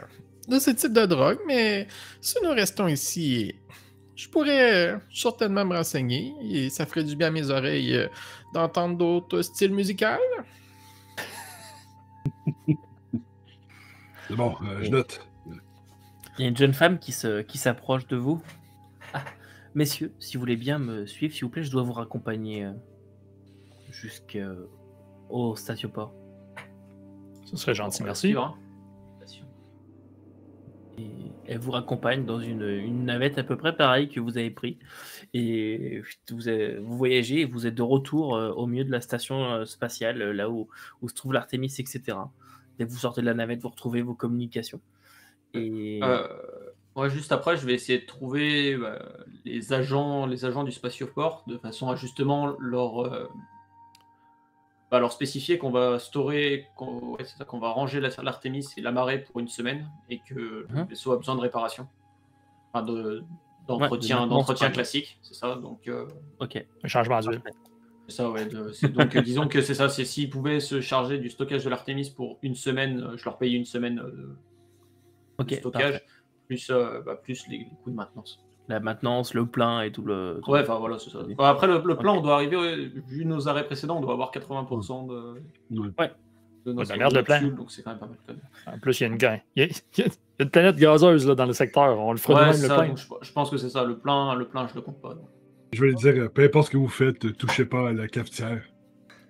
de ce type de drogue, mais si nous restons ici, je pourrais certainement me renseigner et ça ferait du bien à mes oreilles d'entendre d'autres styles musicaux. C'est bon, je note. Il y a une jeune femme qui s'approche de vous. Ah, messieurs, si vous voulez bien me suivre, s'il vous plaît, je dois vous raccompagner jusqu'au statioport. Ce serait gentil, merci. Et elle vous raccompagne dans une navette à peu près pareille que vous avez pris. Et vous voyagez et vous êtes de retour au milieu de la station spatiale, là où se trouve l'Artemis, etc. Dès que vous sortez de la navette, vous retrouvez vos communications. Et... juste après, je vais essayer de trouver les agents du spatioport de façon à justement leur spécifier qu'on va qu'on va ranger l'Artemis et la marée pour une semaine et que le vaisseau a besoin de réparation. Enfin, d'entretien classique, c'est ça. Donc, ok. Un changement d'huile. C'est ça, ouais. Donc, disons que c'est ça. C'est s'ils pouvaient se charger du stockage de l'Artemis pour une semaine, je leur paye une semaine de stockage, plus les coûts de maintenance. La maintenance, le plein et tout le... Ouais, enfin voilà, c'est ça. Après, le plan, on doit arriver, vu nos arrêts précédents, on doit avoir 80% de notre merde, le plan. Donc c'est quand même pas mal. En plus, il y a il y a une planète gazeuse là, dans le secteur. On le fera nous-mêmes, le ça, plein. donc, je pense que c'est ça. Le plein, je le compte pas. Donc. Je vais lui dire, peu importe ce que vous faites, touchez pas à la cafetière,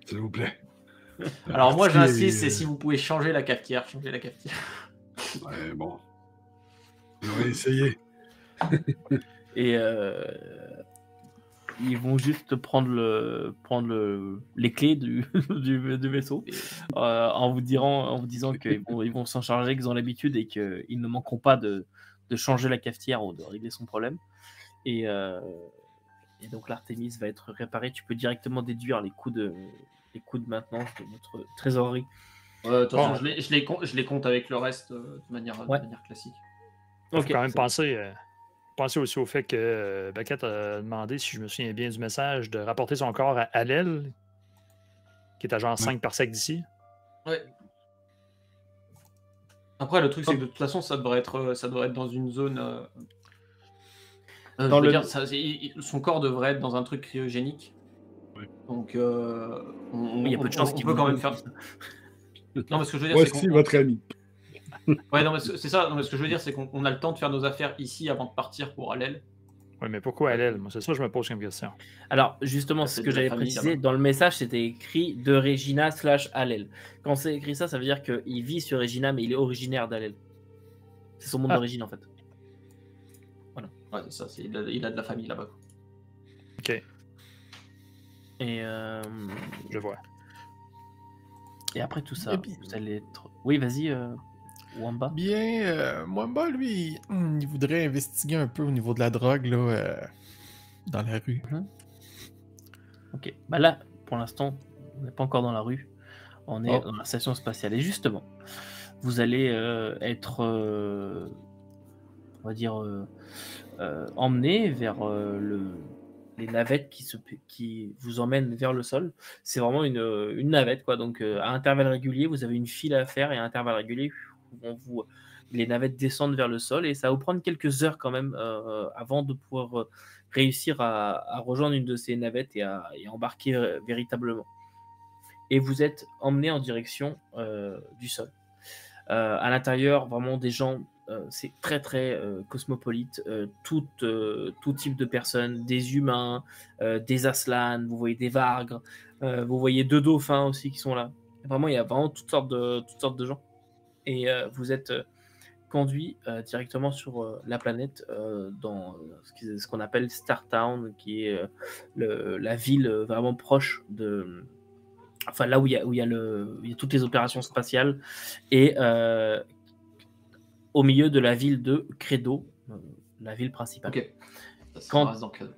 s'il vous plaît. Alors moi, j'insiste, c'est si vous pouvez changer la cafetière. Ouais, bon. On va essayer. Et ils vont juste prendre les clés du vaisseau en vous disant qu'ils vont s'en charger, qu'ils ont l'habitude et qu'ils ne manqueront pas de changer la cafetière ou de régler son problème. Et donc l'Artemis va être réparée. Tu peux directement déduire les coûts de les coûts de maintenance de votre trésorerie. De toute façon, je les compte avec le reste de manière classique. Il faut quand même penser aussi au fait que Beckett a demandé, si je me souviens bien du message, de rapporter son corps à Alel, qui est à genre 5 parsecs d'ici. Ouais. Après, le truc, c'est que de toute façon, ça devrait être dans une zone. Son corps devrait être dans un truc cryogénique. Ouais. Donc, il y a peu de chances qu'il peut quand même faire. Non, mais ce que je veux dire, c'est votre ami. Ouais, non, mais c'est ça. Non, mais ce que je veux dire, c'est qu'on a le temps de faire nos affaires ici avant de partir pour Alel. Oui, mais pourquoi Alel? Moi, c'est ça que je me pose comme question. Alors, justement, ce que j'avais précisé, dans le message, c'était écrit de Regina / Alel. Quand c'est écrit ça, ça veut dire qu'il vit sur Regina, mais il est originaire d'Alel. C'est son monde d'origine, en fait. Voilà. Ouais, c'est ça. Il a de la famille là-bas. Ok. Et je vois. Et après tout ça, vous allez être... Oui, vas-y, Wamba. Bien, Wamba, lui, il voudrait investiguer un peu au niveau de la drogue, là, dans la rue. Ok. Bah là, pour l'instant, on n'est pas encore dans la rue. On est dans la station spatiale. Et justement, vous allez être, on va dire, emmené vers les navettes qui vous emmènent vers le sol. C'est vraiment une navette, quoi. Donc, à intervalles réguliers, vous avez une file à faire et à intervalles réguliers, les navettes descendent vers le sol et ça va vous prendre quelques heures quand même avant de pouvoir réussir à rejoindre une de ces navettes et à embarquer véritablement. Et vous êtes emmené en direction du sol. À l'intérieur, vraiment des gens... c'est très très cosmopolite, tout type de personnes, des humains, des aslans, vous voyez des vargres, vous voyez 2 dauphins aussi qui sont là. Vraiment, il y a vraiment toutes sortes de gens. Et vous êtes conduit directement sur la planète dans ce qu'on appelle Startown, qui est la ville vraiment proche de... Enfin, là où il y a toutes les opérations spatiales. Et... au milieu de la ville de Credo, la ville principale. Ok. Ça reste dans Credo.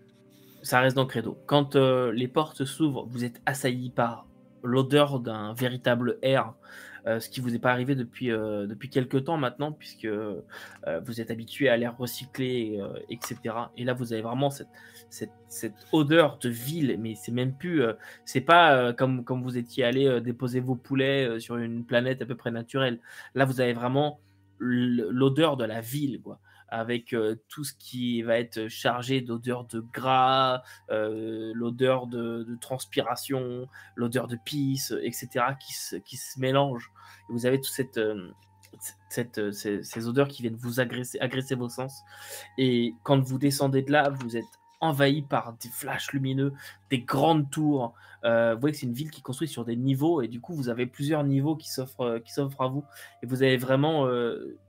Ça reste dans Credo. Quand les portes s'ouvrent, vous êtes assailli par l'odeur d'un véritable air, ce qui vous est pas arrivé depuis quelques temps maintenant, puisque vous êtes habitué à l'air recyclé, etc. Et là, vous avez vraiment cette odeur de ville, mais c'est même plus... c'est pas comme vous étiez allé déposer vos poulets sur une planète à peu près naturelle. Là, vous avez vraiment l'odeur de la ville, quoi, avec tout ce qui va être chargé d'odeur de gras, l'odeur de transpiration, l'odeur de pisse, etc., qui se mélangent. Et vous avez toute ces odeurs qui viennent vous agresser vos sens. Et quand vous descendez de là, vous êtes envahi par des flashs lumineux, des grandes tours. Vous voyez que c'est une ville qui est construite sur des niveaux et du coup vous avez plusieurs niveaux qui s'offrent à vous et vous avez vraiment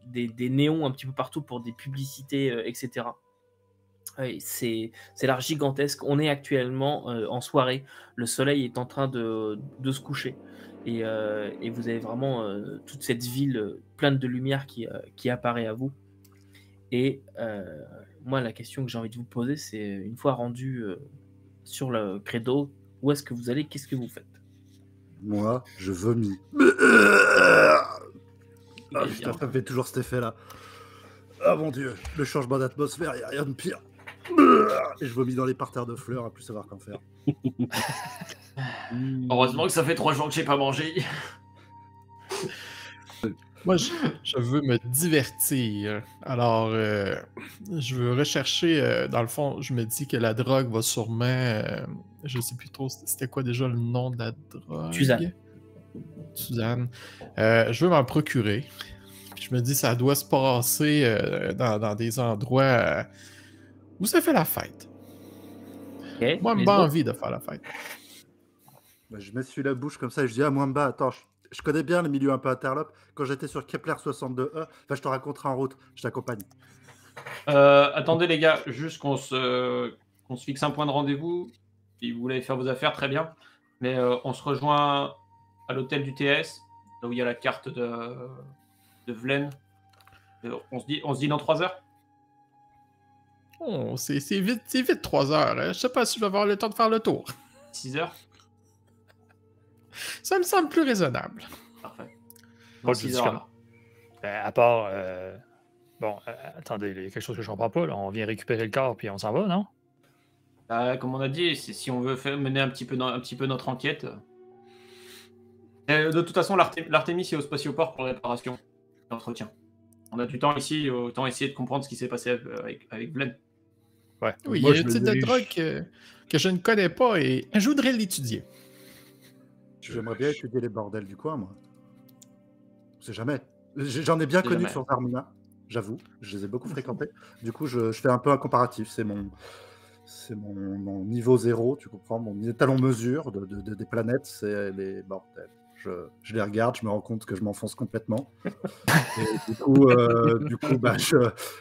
des néons un petit peu partout pour des publicités, etc. C'est l'art gigantesque. On est actuellement en soirée, le soleil est en train de se coucher et vous avez vraiment toute cette ville pleine de lumière qui apparaît à vous. Et moi, la question que j'ai envie de vous poser, c'est une fois rendu sur le Credo, où est-ce que vous allez? Qu'est-ce que vous faites? Moi, je vomis. Ah putain, ça me fait toujours cet effet-là. Ah mon dieu, le changement d'atmosphère, il n'y a rien de pire. Et je vomis dans les parterres de fleurs à plus savoir qu'en faire. Heureusement que ça fait 3 jours que j'ai pas mangé. Moi, je veux me divertir. Alors, je veux rechercher... dans le fond, je me dis que la drogue va sûrement... je sais plus trop, c'était quoi déjà le nom de la drogue? Suzanne. Je veux m'en procurer. Puis je me dis, ça doit se passer dans des endroits où ça fait la fête. Okay, Moi, j'ai envie de faire la fête. Bah, je m'essuie la bouche comme ça et je dis à Mwamba, attends, je connais bien le milieu un peu interlope. Quand j'étais sur Kepler 62E, je te raconterai en route, je t'accompagne. Attendez les gars, juste qu'on se fixe un point de rendez-vous. Si vous voulez faire vos affaires, très bien. Mais on se rejoint à l'hôtel du TS, là où il y a la carte de Vlen. On se dit dans 3 heures. Oh, c'est vite 3 heures. Hein. Je sais pas si je vais avoir le temps de faire le tour. 6 heures. Ça me semble plus raisonnable. Parfait. Pas Dans le 6 dis heures, comment. alors. À part. Bon, attendez, il y a quelque chose que je comprends pas. Là. On vient récupérer le corps puis on s'en va, non? Comme on a dit, si on veut mener un petit peu notre enquête. De toute façon, l'Artemis est au spatioport pour la réparation et l'entretien. On a du temps ici, autant essayer de comprendre ce qui s'est passé avec Glenn. Ouais. Oui, Moi, il y a je un me type de dirige- drogue que je ne connais pas et je voudrais l'étudier. J'aimerais bien étudier les bordels du coin, moi. On sait jamais. J'en ai bien C'est connu jamais. sur Zarmina, j'avoue. Je les ai beaucoup fréquentés. Du coup, je fais un peu un comparatif. C'est mon niveau 0, tu comprends, mon étalon mesure des planètes, c'est les bordels. Je les regarde, je me rends compte que je m'enfonce complètement. Et du coup bah,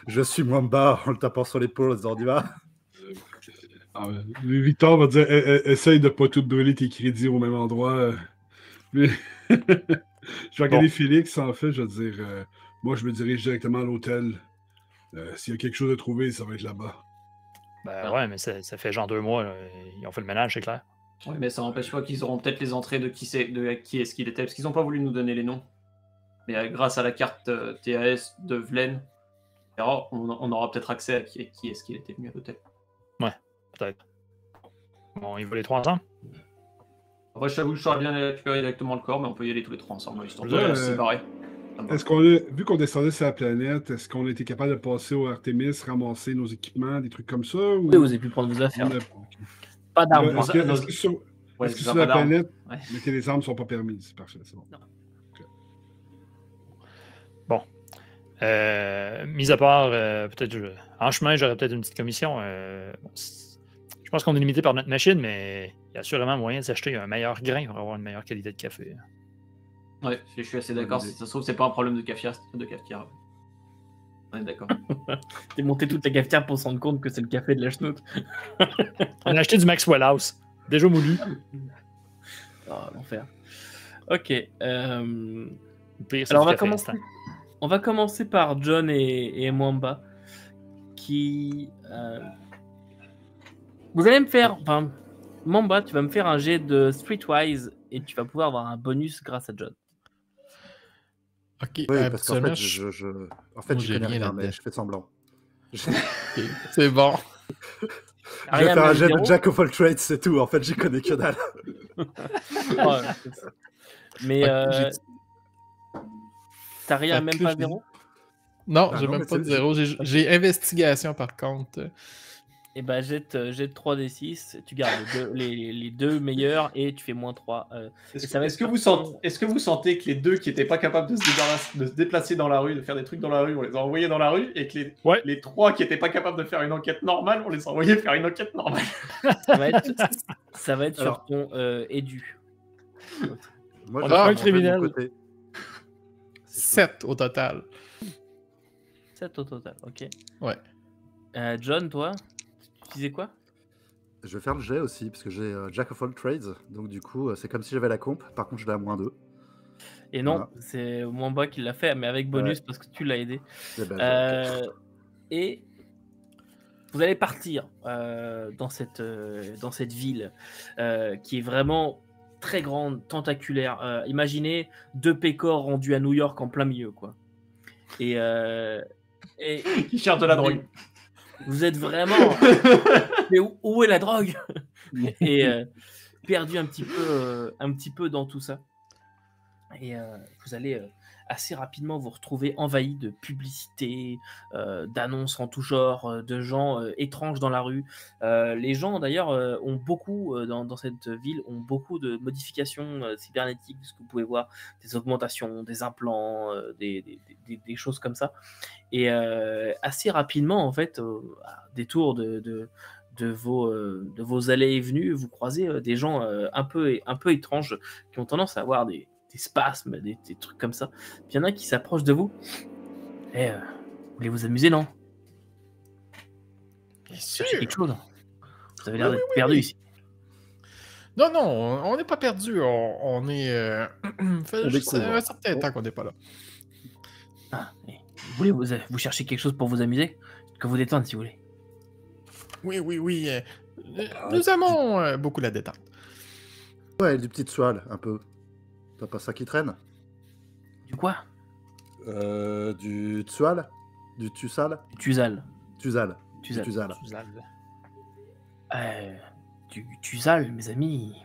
je suis Mwamba en le tapant sur l'épaule en disant, on y va. Victor va dire essaye de pas tout brûler tes crédits au même endroit. Mais je vais regarder Félix, en fait, je vais dire moi, je me dirige directement à l'hôtel. S'il y a quelque chose à trouver, ça va être là-bas. Ben ouais, mais ça fait genre 2 mois. Là, ils ont fait le ménage, c'est clair. Oui, mais ça n'empêche pas qu'ils auront peut-être les entrées de qui est-ce qu'il était, parce qu'ils n'ont pas voulu nous donner les noms. Mais grâce à la carte TAS de Vlen, on aura peut-être accès à qui est-ce qu'il était venu à l'hôtel. Ouais, peut-être. Bon, ils vont les 3 ensemble? Après, je t'avoue que je saurais bien récupérer directement le corps, mais on peut y aller tous les 3 ensemble, histoire de Ouais, se séparer. Ça me va. Est-ce vu qu'on descendait sur la planète, est-ce qu'on a été capable de passer au Artemis, ramasser nos équipements, des trucs comme ça? Ou... Oui, vous avez pu prendre vos affaires. Pas d'armes. Est-ce que sur, Ouais, est-ce que c'est sur pas la d'armes. planète, Ouais. les armes ne sont pas permises? Parfait, c'est bon. Non. Bon. Mis à part, peut-être, en chemin, j'aurais peut-être une petite commission. Je pense qu'on est limité par notre machine, mais il y a sûrement moyen de s'acheter un meilleur grain pour avoir une meilleure qualité de café. Ouais, je suis assez d'accord. Si ça se trouve, c'est pas un problème de cafetière. On est d'accord. T'es monté toute la cafetière pour se rendre compte que c'est le café de la chenoute. On a acheté du Maxwell House, déjà moulu. Oh, l'enfer. Ok. Au pire, c'est Alors, du café instant. on va commencer par John et Mwamba. Qui. Vous allez me faire. Enfin, Mwamba, tu vas me faire un jet de Streetwise et tu vas pouvoir avoir un bonus grâce à John. Ok, Oui, parce qu'en habituellement, fait, en fait, Moi, je j'ai connais rien rien, là-dedans. mais je fais semblant. Je ok, c'est bon. vais Rien, faire un même jet de zéro. Jack of all trades, c'est tout. En fait, j'y connais que dalle. Ouais, c'est ça. Mais Ok, t'as rien, Fait même que là, pas je zéro? Non, Ah j'ai non, même mais pas de c'est- zéro. J'ai investigation par contre. Et bah jette 3d6, tu gardes les deux meilleurs et tu fais moins 3. Est-ce Et ça va est-ce être que vous sentez que les deux qui n'étaient pas capables de se déplacer dans la rue, de faire des trucs dans la rue, on les a envoyés dans la rue, et que Ouais. les 3 qui n'étaient pas capables de faire une enquête normale, on les a envoyés faire une enquête normale. Ça va être Alors- sur ton édu. Moi, On je a vais un faire mon jet de criminel. mon côté. 7 au total. 7 au total, ok. Ouais. John, toi, tu disais quoi? Je vais faire le jet aussi, parce que j'ai Jack of all trades. Donc, du coup, c'est comme si j'avais la comp. Par contre, je l'ai à -2. Et non, Voilà. c'est Mwamba qui l'a fait, mais avec bonus parce que tu l'as aidé. Eh ben, Et vous allez partir dans cette ville qui est vraiment très grande, tentaculaire. Imaginez 2 pécores rendus à New York en plein milieu, quoi. Et Qui cherchent de la drogue. vous êtes vraiment. Mais où est la drogue? Et perdu un petit peu dans tout ça. Et vous allez assez rapidement vous retrouver envahi de publicités, d'annonces en tout genre, de gens étranges dans la rue. Les gens d'ailleurs ont beaucoup, dans cette ville, ont beaucoup de modifications cybernétiques, ce que vous pouvez voir, des augmentations, des implants, des choses comme ça. Et assez rapidement, en fait, à détour de vos allées et venues, vous croisez des gens un peu étranges qui ont tendance à avoir des spasmes, des trucs comme ça. Puis il y en a qui s'approchent de vous. Eh, vous voulez vous amuser, non? Cherchez quelque chose. Vous avez l'air d'être perdu ici. Non, on n'est pas perdu. On est. fait On juste découvre. un certain temps qu'on n'est pas là. Ah, vous voulez vous chercher quelque chose pour vous amuser? Que vous détendre si vous voulez. Oui. Nous aimons beaucoup la détente. Ouais, du petit soil, un peu. T'as pas ça qui traîne? Du quoi? Du Tsual? Du Tusal? Tuzal. Tuzal. Du Tuzal. Tuzal. Suzal. Du Tuzal, mes amis.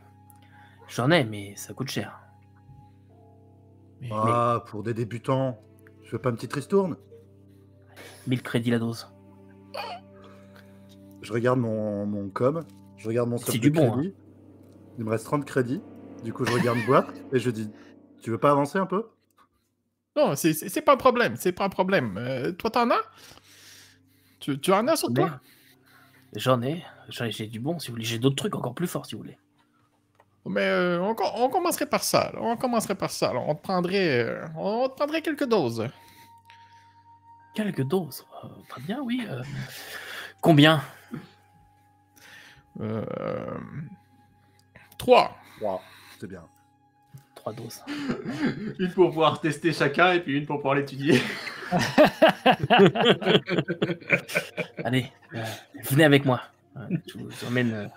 J'en ai, mais ça coûte cher. Ah, pour des débutants. Je fais pas une petite ristourne? 1000 crédits la dose. Je regarde mon com, je regarde mon C'est solde du de bon, crédit. Il me reste 30 crédits. Du coup, je regarde boîte et je dis, tu veux pas avancer un peu? Non, c'est pas un problème. C'est pas un problème. Toi, t'en as? Tu en as sur toi? J'en ai. J'ai du bon, si vous voulez. J'ai d'autres trucs encore plus forts, si vous voulez. Mais on commencerait par ça. Là. On commencerait par ça. Là. On te prendrait quelques doses. Quelques doses. Très bien, oui. Combien? 3. Wow, c'est bien. 3 doses. Une pour pouvoir tester chacun et puis une pour pouvoir l'étudier. Allez, venez avec moi. Je vous emmène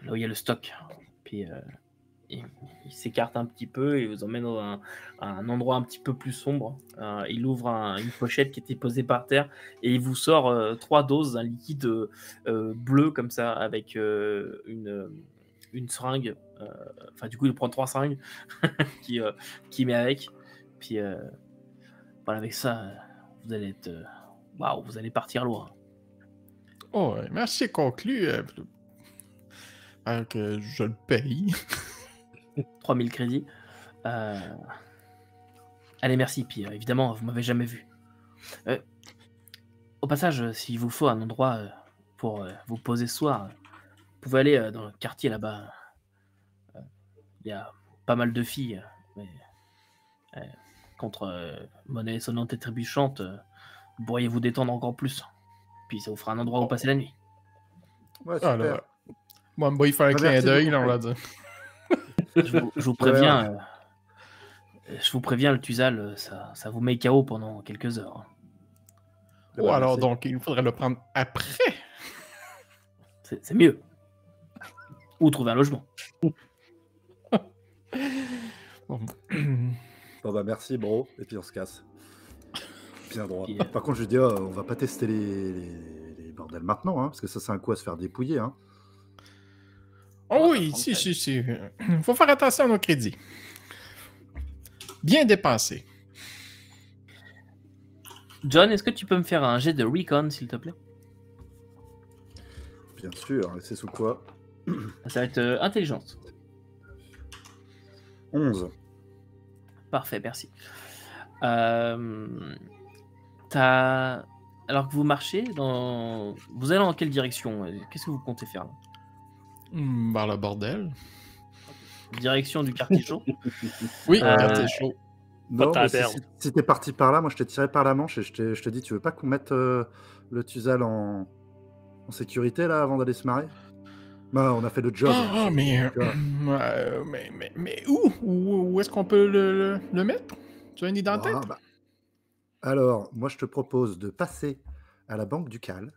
là où il y a le stock. Puis il s'écarte un petit peu et vous emmène dans un endroit un petit peu plus sombre. Il ouvre une pochette qui était posée par terre et il vous sort 3 doses d'un liquide bleu comme ça avec une seringue. Enfin, du coup, il prend 3 seringues qui met avec. Puis voilà, avec ça, vous allez être. Waouh, vous allez partir loin. Oh, merci, conclu. Que je le paye. 3000 crédits. Allez, merci. Puis évidemment, vous m'avez jamais vu. Au passage, s'il vous faut un endroit pour vous poser ce soir, vous pouvez aller dans le quartier là-bas. Il y a pas mal de filles. Mais, contre monnaie sonnante et trébuchante, vous pourriez vous détendre encore plus. Puis ça vous fera un endroit où passer la nuit. Ouais, super. Alors, moi, il fait un clin merci d'œil, beaucoup. là, on va dire. Je vous préviens. Je vous préviens, le Tuzal, ça vous met KO pendant quelques heures. Oh, alors, merci. donc, il faudrait le prendre après. C'est mieux. Ou trouver un logement. Bon. Bon, bah, merci, bro. Et puis on se casse. Bien droit. Puis, Par contre, je dis, on va pas tester les bordels maintenant, hein, parce que ça, c'est un coup à se faire dépouiller. Hein. Oh oui, si. Faut faire attention à nos crédits. Bien dépensés. John, est-ce que tu peux me faire un jet de recon, s'il te plaît? Bien sûr. Et c'est sous quoi? Ça va être intelligence. 11. Parfait, merci. Alors que vous marchez, vous allez dans quelle direction? Qu'est-ce que vous comptez faire là? Vers le bordel. Direction du quartier chaud? Oui, Euh, quartier chaud. Non, temps à mais si, perdre. si t'es parti par là, moi je t'ai tiré par la manche et je te dis, tu veux pas qu'on mette le Tuzal en sécurité là avant d'aller se marier? Bah, on a fait le job. Mais où? Où est-ce qu'on peut le mettre? Tu as une idée en tête? Ah, bah. Alors, moi je te propose de passer à la banque du Cal,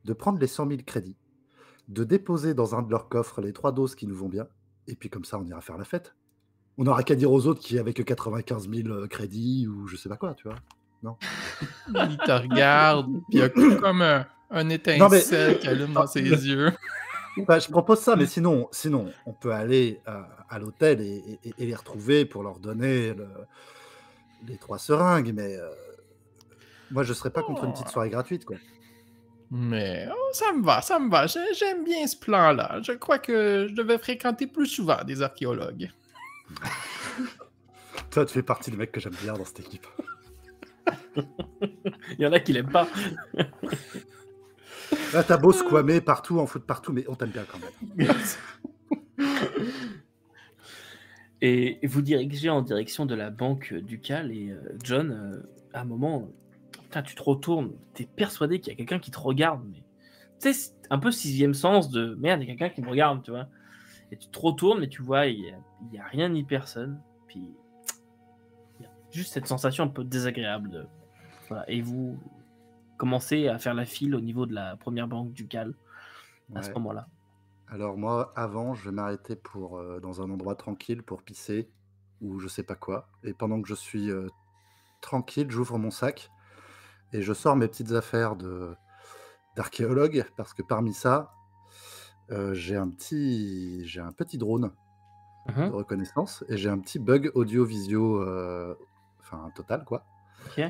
de prendre les 100 000 crédits, de déposer dans un de leurs coffres les 3 doses qui nous vont bien, et puis comme ça on ira faire la fête. On n'aura qu'à dire aux autres qu'il n'y avait que 95 000 crédits ou je sais pas quoi, tu vois. Non. Il te regarde, puis il y a comme un étincelle qui allume dans ses yeux. Bah, je propose ça, mais sinon on peut aller à l'hôtel et les retrouver pour leur donner les 3 seringues, mais moi je serais pas contre une petite soirée gratuite, quoi. Mais ça me va. J'aime bien ce plan-là. Je crois que je devais fréquenter plus souvent des archéologues. Toi, tu fais partie des mecs que j'aime bien dans cette équipe. Il y en a qui l'aiment pas. Là, t'as beau squamer partout, en foot partout, mais on t'aime bien quand même. Et vous dirigez en direction de la banque du Cal et John, à un moment, putain, tu te retournes, t'es persuadé qu'il y a quelqu'un qui te regarde, mais tu sais, c'est un peu sixième sens de merde, il y a quelqu'un qui me regarde, tu vois. Et tu te retournes et tu vois, il y a rien ni personne, puis il y a juste cette sensation un peu désagréable. Voilà. Et vous commencez à faire la file au niveau de la première banque du Cal à ce Ouais. moment-là. Alors moi, avant, je vais m'arrêter pour dans un endroit tranquille pour pisser ou je sais pas quoi. Et pendant que je suis tranquille, j'ouvre mon sac et je sors mes petites affaires d'archéologue, parce que parmi ça, j'ai un petit drone de reconnaissance et j'ai un petit bug audio-visio, enfin total quoi. Ok.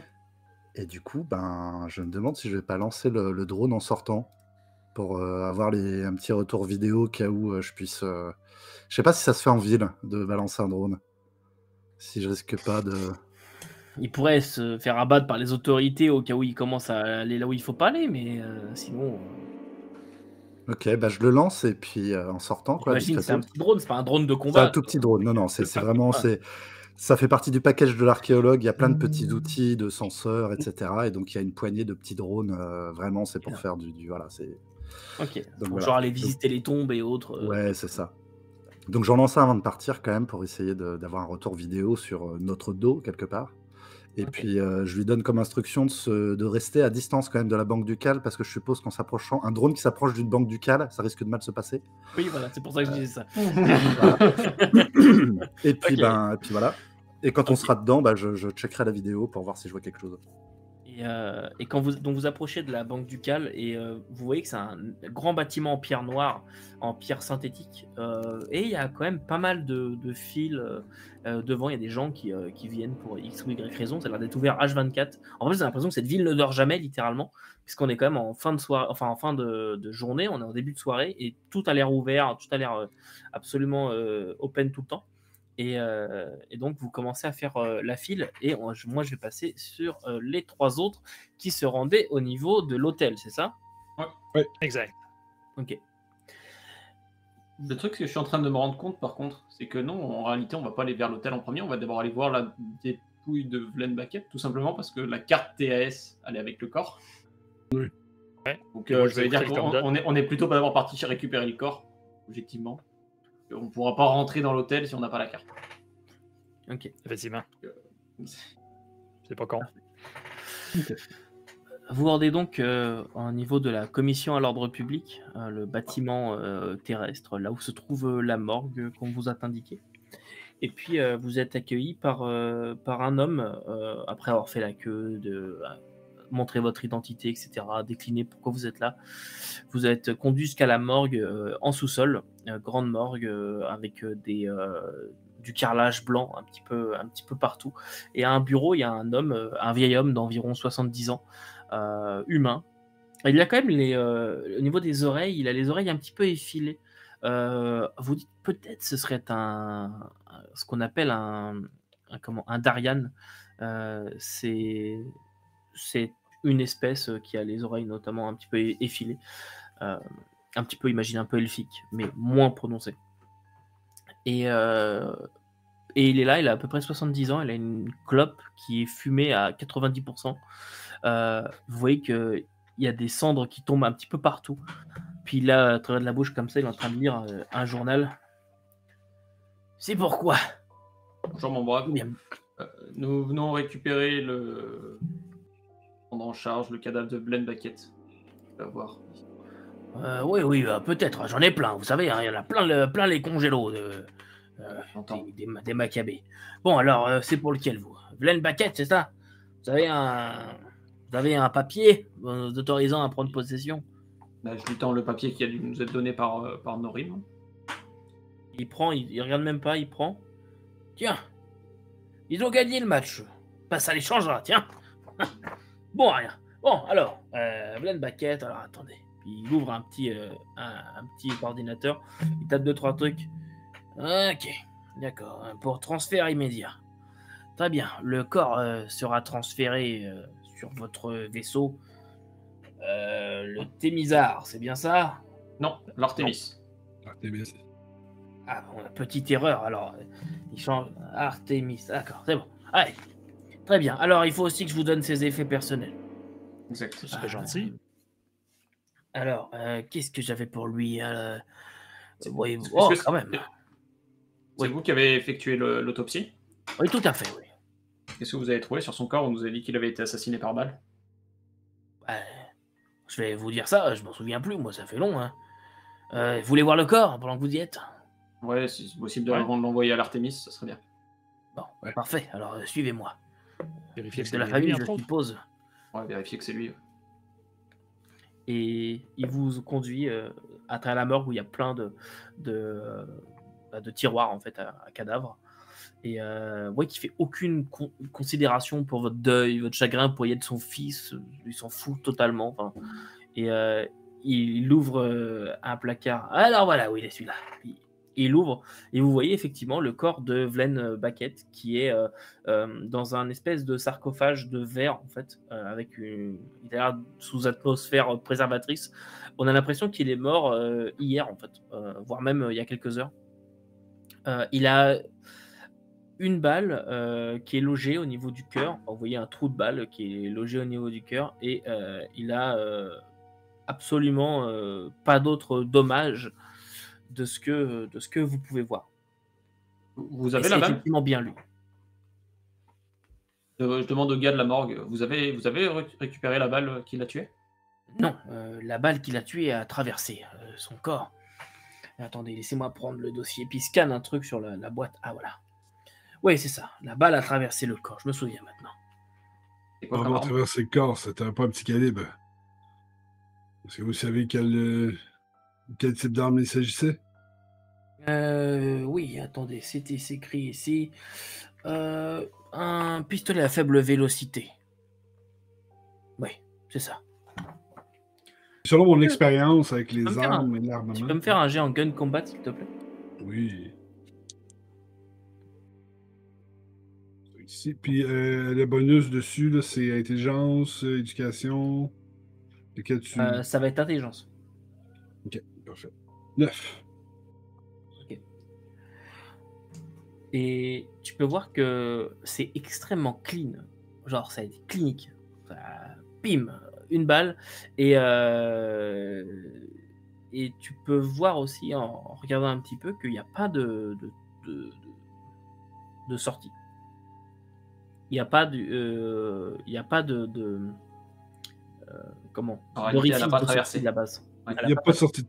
Et du coup, ben, je me demande si je vais pas lancer le drone en sortant pour avoir un petit retour vidéo au cas où je puisse. Je sais pas si ça se fait en ville de balancer un drone. Si je risque pas de. Il pourrait se faire abattre par les autorités au cas où il commence à aller là où il faut pas aller, mais sinon. Ok, bah je le lance et puis en sortant quoi, J'imagine que c'est un discretos. petit drone, c'est pas un drone de C'est un combat. tout petit drone. Non, c'est vraiment. Ouais. Ça fait partie du package de l'archéologue. Il y a plein de petits outils, de senseurs, etc. Et donc il y a une poignée de petits drones. Vraiment, c'est pour faire voilà. Ok. Donc, Faut voilà. genre aller visiter les tombes et autres. Ouais, c'est ça. Donc j'en lance un avant de partir quand même pour essayer d'avoir un retour vidéo sur notre dos quelque part. Et puis je lui donne comme instruction de rester à distance quand même de la banque ducale, parce que je suppose qu'en s'approchant, un drone qui s'approche d'une banque ducale, ça risque de mal se passer. Oui, voilà, c'est pour ça que je disais ça. Et puis, Ok. et puis voilà. Et quand on Ok. sera dedans, je checkerai la vidéo pour voir si je vois quelque chose. Et quand vous approchez de la banque ducale, et vous voyez que c'est un grand bâtiment en pierre noire, en pierre synthétique, et il y a quand même pas mal de fils devant. Il y a des gens qui viennent pour X ou Y raison. Ça a l'air d'être ouvert H24. En fait, j'ai l'impression que cette ville ne dort jamais, littéralement, puisqu'on est quand même en fin de soirée, enfin en fin de journée, on est en début de soirée, et tout a l'air ouvert, tout a l'air absolument open tout le temps. Et donc, vous commencez à faire la file, et moi, je vais passer sur les 3 autres qui se rendaient au niveau de l'hôtel, c'est ça? Exact. Ok. Le truc que je suis en train de me rendre compte, par contre, c'est que non, en réalité, on va pas aller vers l'hôtel en premier, on va d'abord aller voir la dépouille de Vlen Baquet, tout simplement parce que la carte TAS, elle est avec le corps. Oui. Ouais. Donc, Moi, je vais dire qu'on est plutôt pas d'abord parti récupérer le corps, objectivement. On pourra pas rentrer dans l'hôtel si on n'a pas la carte. Ok. Effectivement. C'est pas con. Vous rendez donc au niveau de la commission à l'ordre public, le bâtiment terrestre, là où se trouve la morgue qu'on vous a indiqué. Et puis vous êtes accueilli par un homme, après avoir fait la queue, montrer votre identité, etc., décliner pourquoi vous êtes là. Vous êtes conduit jusqu'à la morgue en sous-sol, grande morgue avec du carrelage blanc un petit peu partout. Et à un bureau, il y a un homme, un vieil homme d'environ 70 ans, humain. Et il a quand même au niveau des oreilles, il a les oreilles un petit peu effilées. Vous dites peut-être ce serait ce qu'on appelle un Darian. C'est une espèce qui a les oreilles notamment un petit peu effilées, un petit peu, imagine un peu elfique, mais moins prononcé. Et il est là, il a à peu près 70 ans, il a une clope qui est fumée à 90%. Vous voyez qu'il y a des cendres qui tombent un petit peu partout. Puis là, à travers de la bouche comme ça, il est en train de lire un journal. C'est pourquoi. Bonjour mon brave. Nous venons récupérer prendre en charge le cadavre de Vlen Baquet. On va voir. Oui, peut-être. J'en ai plein. Vous savez, il y en a plein les congélos des macabées. Bon, alors, c'est pour lequel, vous? Vlen Baquet, c'est ça? Vous avez un papier vous autorisant à prendre possession? Là, je lui tends le papier qui a dû nous être donné par Norim. Il prend, il regarde même pas, il prend. Tiens, ils ont gagné le match. Ben, ça les changera, tiens. Bon, rien. Bon, alors, Vlen Baquet, alors attendez. Puis il ouvre un petit ordinateur, il tape 2-3 trucs. Ok, d'accord, pour transfert immédiat. Très bien, le corps sera transféré sur votre vaisseau. Le Thémisard, c'est bien ça? Non, l'Artémis. Artémis. Ah, bon, petite erreur, alors il change. Artémis, d'accord, c'est bon. Allez, très bien. Alors, il faut aussi que je vous donne ses effets personnels. Exact. Ce serait gentil. Alors, qu'est-ce que j'avais pour lui oui, quand même. C'est vous qui avez effectué l'autopsie? Oui, tout à fait, oui. Qu'est-ce que vous avez trouvé sur son corps? On nous a dit qu'il avait été assassiné par balle. Je vais vous dire ça, je m'en souviens plus, moi ça fait long. Hein. Vous voulez voir le corps pendant que vous y êtes? Ouais, si c'est possible de l'envoyer à l'Artémis, ça serait bien. Bon, Ouais. parfait. Alors, suivez-moi. Vérifier que De c'est la bien famille, lui, je entre autres. suppose. On va vérifier que c'est lui. Et il vous conduit à travers la morgue où il y a plein de, de tiroirs en fait à cadavres. Et ouais, qui fait aucune considération pour votre deuil, votre chagrin pour y être son fils. Il s'en fout totalement. Enfin, et il ouvre un placard. Alors voilà, oui, il est celui-là. Il ouvre et vous voyez effectivement le corps de Vlen Baquette qui est dans un espèce de sarcophage de verre en fait, avec il a l'air sous atmosphère préservatrice. On a l'impression qu'il est mort hier en fait, voire même il y a quelques heures. Il a une balle qui est logée au niveau du cœur. Enfin, vous voyez un trou de balle qui est logé au niveau du cœur et il a absolument pas d'autres dommages de ce que vous pouvez voir. Vous Et avez c'est la balle? effectivement bien lui. Je demande au gars de la morgue, vous avez récupéré la balle qui l'a tué? Non, la balle qui l'a tué a traversé son corps. Attendez, laissez-moi prendre le dossier. Puis il scanne un truc sur la boîte. Ah voilà. Oui, c'est ça. La balle a traversé le corps. Je me souviens maintenant. C'est quoi Pas comme avoir arme? traversé le corps, c'était pas un petit calibre. Est-ce que vous savez quel type d'arme il s'agissait? Oui, attendez, c'est écrit ici. Un pistolet à faible vélocité. Oui, c'est ça. Selon mon expérience avec peux me les faire armes et Tu l'armement. peux me faire un jet en gun combat, s'il te plaît? Oui. Ici. Puis le bonus dessus, là, c'est intelligence, éducation. Lequel tu. Ça va être intelligence. Ok, parfait. 9. Et tu peux voir que c'est extrêmement clean. Genre, ça a été clinique. Ça, bim, une balle. Et tu peux voir aussi, en regardant un petit peu, qu'il n'y a pas de sortie. Il n'y a pas de... comment? En réalité, elle n'a pas de sortie traversé. de la base. Ouais. Il n'y a pas de sortie.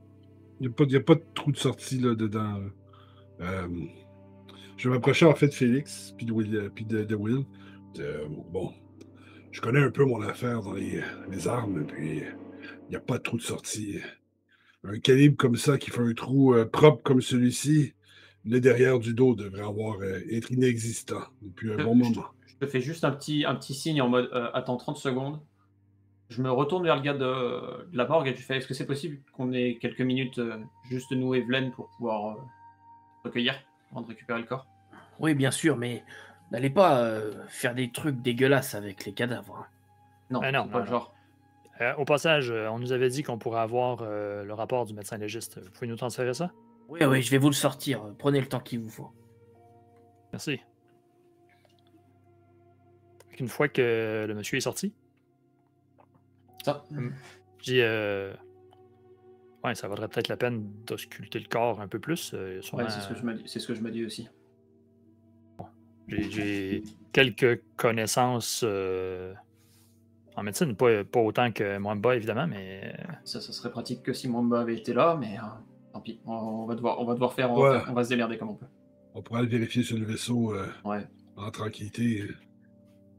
Il n'y a pas de trou de sortie là, dedans. Je vais m'approcher en fait de Félix, puis de Will. Bon, je connais un peu mon affaire dans les armes, puis il n'y a pas de trou de sortie. Un calibre comme ça qui fait un trou propre comme celui-ci, le derrière du dos devrait être inexistant depuis un bon moment. Je te fais juste un petit signe en mode attends 30 secondes. Je me retourne vers le gars de la morgue et je fais est-ce que c'est possible qu'on ait quelques minutes juste nous et Vlen pour pouvoir recueillir avant de récupérer le corps? Oui, bien sûr, mais n'allez pas faire des trucs dégueulasses avec les cadavres. Hein. Non, non, c'est pas le genre. Au passage, on nous avait dit qu'on pourrait avoir le rapport du médecin légiste. Vous pouvez nous transférer ça? Oui, oui, je vais vous le sortir. Prenez le temps qu'il vous faut. Merci. Une fois que le monsieur est sorti, Ça. je dis ouais, ça vaudrait peut-être la peine d'ausculter le corps un peu plus. Sûrement, Ouais, c'est ce que je me dis aussi. J'ai quelques connaissances en médecine, pas autant que Mwamba, évidemment, mais. Ça serait pratique que si Mwamba avait été là, mais tant pis. On va devoir faire, Ouais. on va se démerder comme on peut. On pourra le vérifier sur le vaisseau Ouais. en tranquillité.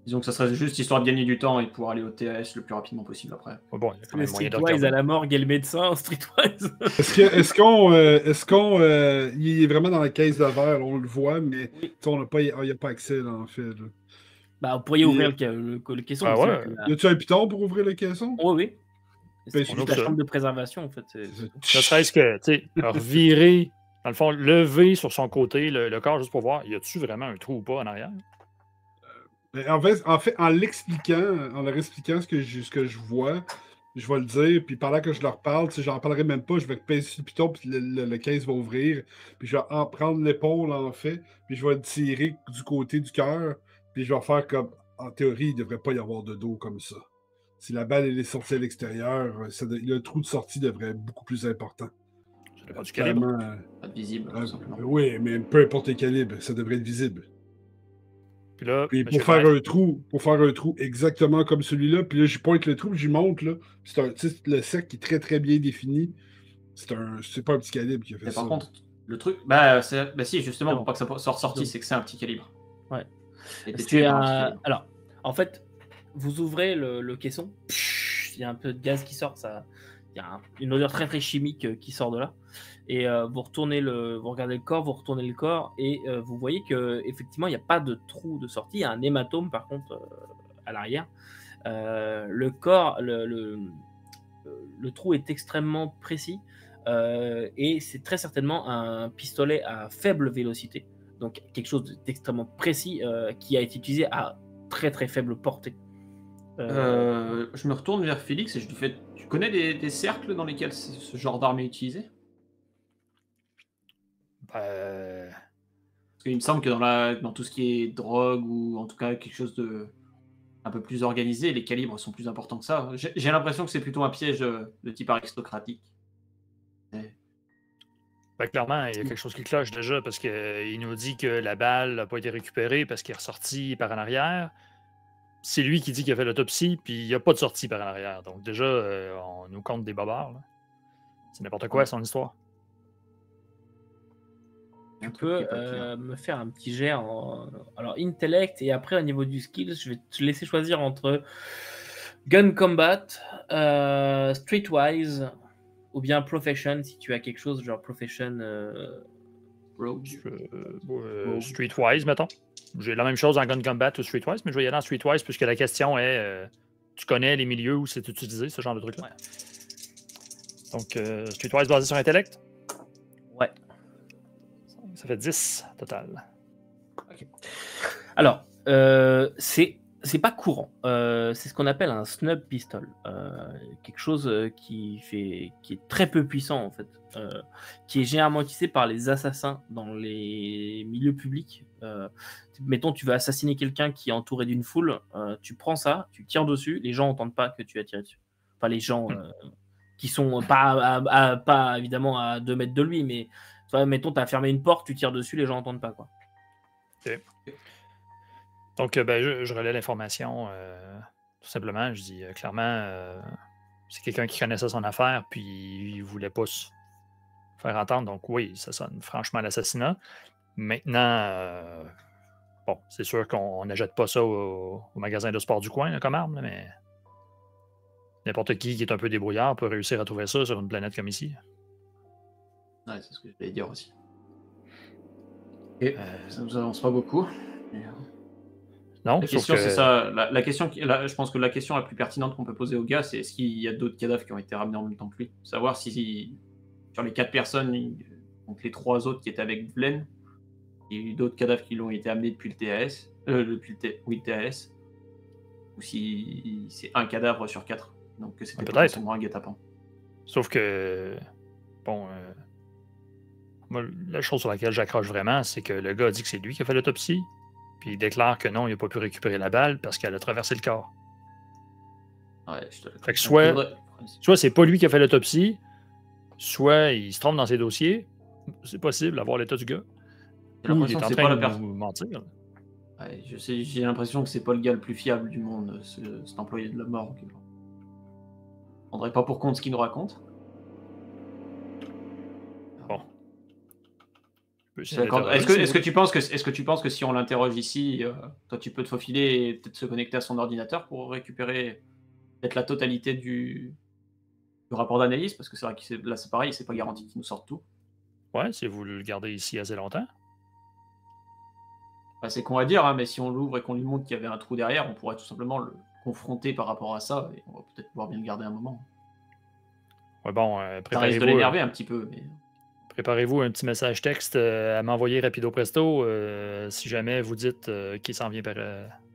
Disons que ça serait juste histoire de gagner du temps et de pouvoir aller au TAS le plus rapidement possible après. Bon, il y a quand Le même moyen de Streetwise regarder. à la morgue et le médecin, Streetwise. Est-ce qu'on il est vraiment dans la caisse de verre, là, on le voit, mais Oui. on n'a pas, il n'y a pas accès là, en fait. Là. Bah, vous pourriez ouvrir le caisson. Ah aussi, ouais. là. Y a-tu un piton pour ouvrir le caisson? Oh, oui. C'est Ben, juste on ouvre la ça. chambre de préservation, en fait. Ne serait-ce que, tu sais, revirer, dans le fond, lever sur son côté le corps juste pour voir, y a-tu vraiment un trou ou pas en arrière? Ben, en fait, en leur expliquant ce que je vois, je vais le dire, puis pendant que je leur parle, tu sais, j'en parlerai même pas, je vais pincer sur le piton, puis le caisse va ouvrir, puis je vais en prendre l'épaule, en fait, puis je vais le tirer du côté du cœur, puis je vais faire comme, en théorie, il ne devrait pas y avoir de dos comme ça. Si la balle elle est sortie à l'extérieur, le trou de sortie devrait être beaucoup plus important. Ça dépend du calibre. Clairement, Pas de visible, tout simplement. oui, mais peu importe le calibre, ça devrait être visible. Puis là, Puis monsieur pour faire Price, un trou exactement comme celui-là, puis là, je pointe le trou, puis j'y monte, là. Le cercle qui est très, très bien défini. C'est pas un petit calibre qui a fait Mais ça. par contre, le truc, si, justement, pour pas que ça soit ressorti, c'est que c'est un petit calibre. Ouais. Et t'es tué par un pistolet. Alors, en fait, vous ouvrez le caisson. Il y a un peu de gaz qui sort. Il y a une odeur très très chimique qui sort de là. Et vous regardez le corps, vous retournez le corps et vous voyez que effectivement il n'y a pas de trou de sortie. Il y a un hématome par contre à l'arrière. Le corps, le trou est extrêmement précis et c'est très certainement un pistolet à faible vélocité. Donc quelque chose d'extrêmement précis qui a été utilisé à très très faible portée. Je me retourne vers Félix et je lui fais: tu connais des cercles dans lesquels ce genre d'arme est utilisé? Parce qu'il me semble que dans tout ce qui est drogue ou en tout cas quelque chose de un peu plus organisé, les calibres sont plus importants que ça. J'ai l'impression que c'est plutôt un piège de type aristocratique. Clairement, il y a quelque chose qui cloche déjà parce qu'il nous dit que la balle n'a pas été récupérée parce qu'il est ressorti par en arrière. C'est lui qui dit qu'il a fait l'autopsie, puis il n'y a pas de sortie par en arrière. Donc déjà, on nous compte des bobards. Là. C'est n'importe quoi, son histoire. Tu peux me faire un petit jet alors intellect et après au niveau du skill, je vais te laisser choisir entre gun combat, streetwise ou bien profession si tu as quelque chose genre profession rogue. Streetwise, mettons. J'ai la même chose en gun combat ou streetwise, mais je vais y aller en streetwise puisque la question est tu connais les milieux où c'est utilisé, ce genre de truc-là. Ouais. Donc streetwise basé sur intellect? Ouais. Ça fait 10 total. Okay. Alors, c'est pas courant. C'est ce qu'on appelle un snub pistol. Quelque chose qui est très peu puissant en fait. Qui est généralement utilisé par les assassins dans les milieux publics. Mettons, tu veux assassiner quelqu'un qui est entouré d'une foule. Tu prends ça, tu tires dessus. Les gens n'entendent pas que tu as tiré dessus. Enfin, les gens qui sont pas évidemment à 2 mètres de lui, mais toi, mettons, tu as fermé une porte, tu tires dessus, les gens n'entendent pas, quoi. Okay. Donc, je relais l'information, tout simplement. Je dis clairement, c'est quelqu'un qui connaissait son affaire, puis il voulait pas se faire entendre. Donc, oui, ça sonne franchement l'assassinat. Maintenant, bon, c'est sûr qu'on n'achète pas ça au magasin de sport du coin, là, comme arme, là, mais n'importe qui est un peu débrouillard peut réussir à trouver ça sur une planète comme ici. Ouais, c'est ce que je voulais dire aussi. Et ça nous avance pas beaucoup. Non, la question, c'est ça. La question, je pense que la question la plus pertinente qu'on peut poser au gars, c'est est-ce qu'il y a d'autres cadavres qui ont été ramenés en même temps que lui? Savoir si sur les 4 personnes, donc les 3 autres qui étaient avec Vlen, il y a eu d'autres cadavres qui l'ont été amenés depuis le TAS, le TAS, ou si c'est un cadavre sur 4. Donc c'était potentiellement un guet-apens. Sauf que, bon, moi, la chose sur laquelle j'accroche vraiment, c'est que le gars a dit que c'est lui qui a fait l'autopsie, puis il déclare que non, il n'a pas pu récupérer la balle parce qu'elle a traversé le corps. Ouais, je te le fait que soit c'est pas lui qui a fait l'autopsie, soit il se trompe dans ses dossiers, c'est possible d'avoir l'état du gars. Ou il est en train de nous mentir. Ouais, j'ai l'impression que c'est pas le gars le plus fiable du monde, cet employé de la morgue. Je ne prendrai pas pour compte ce qu'il nous raconte. Bon. Est-ce que tu penses que si on l'interroge ici, toi tu peux te faufiler et peut-être se connecter à son ordinateur pour récupérer peut-être la totalité du rapport d'analyse? Parce que c'est vrai que là c'est pareil, c'est pas garanti qu'il nous sorte tout. Ouais, si vous le gardez ici assez longtemps. Bah, c'est con à dire, hein, mais si on l'ouvre et qu'on lui montre qu'il y avait un trou derrière, on pourrait tout simplement le confronter par rapport à ça et on va peut-être pouvoir bien le garder un moment. Ouais, bon, ça risque de l'énerver un petit peu, mais... Préparez-vous un petit message texte à m'envoyer rapido presto si jamais vous dites qu'il s'en vient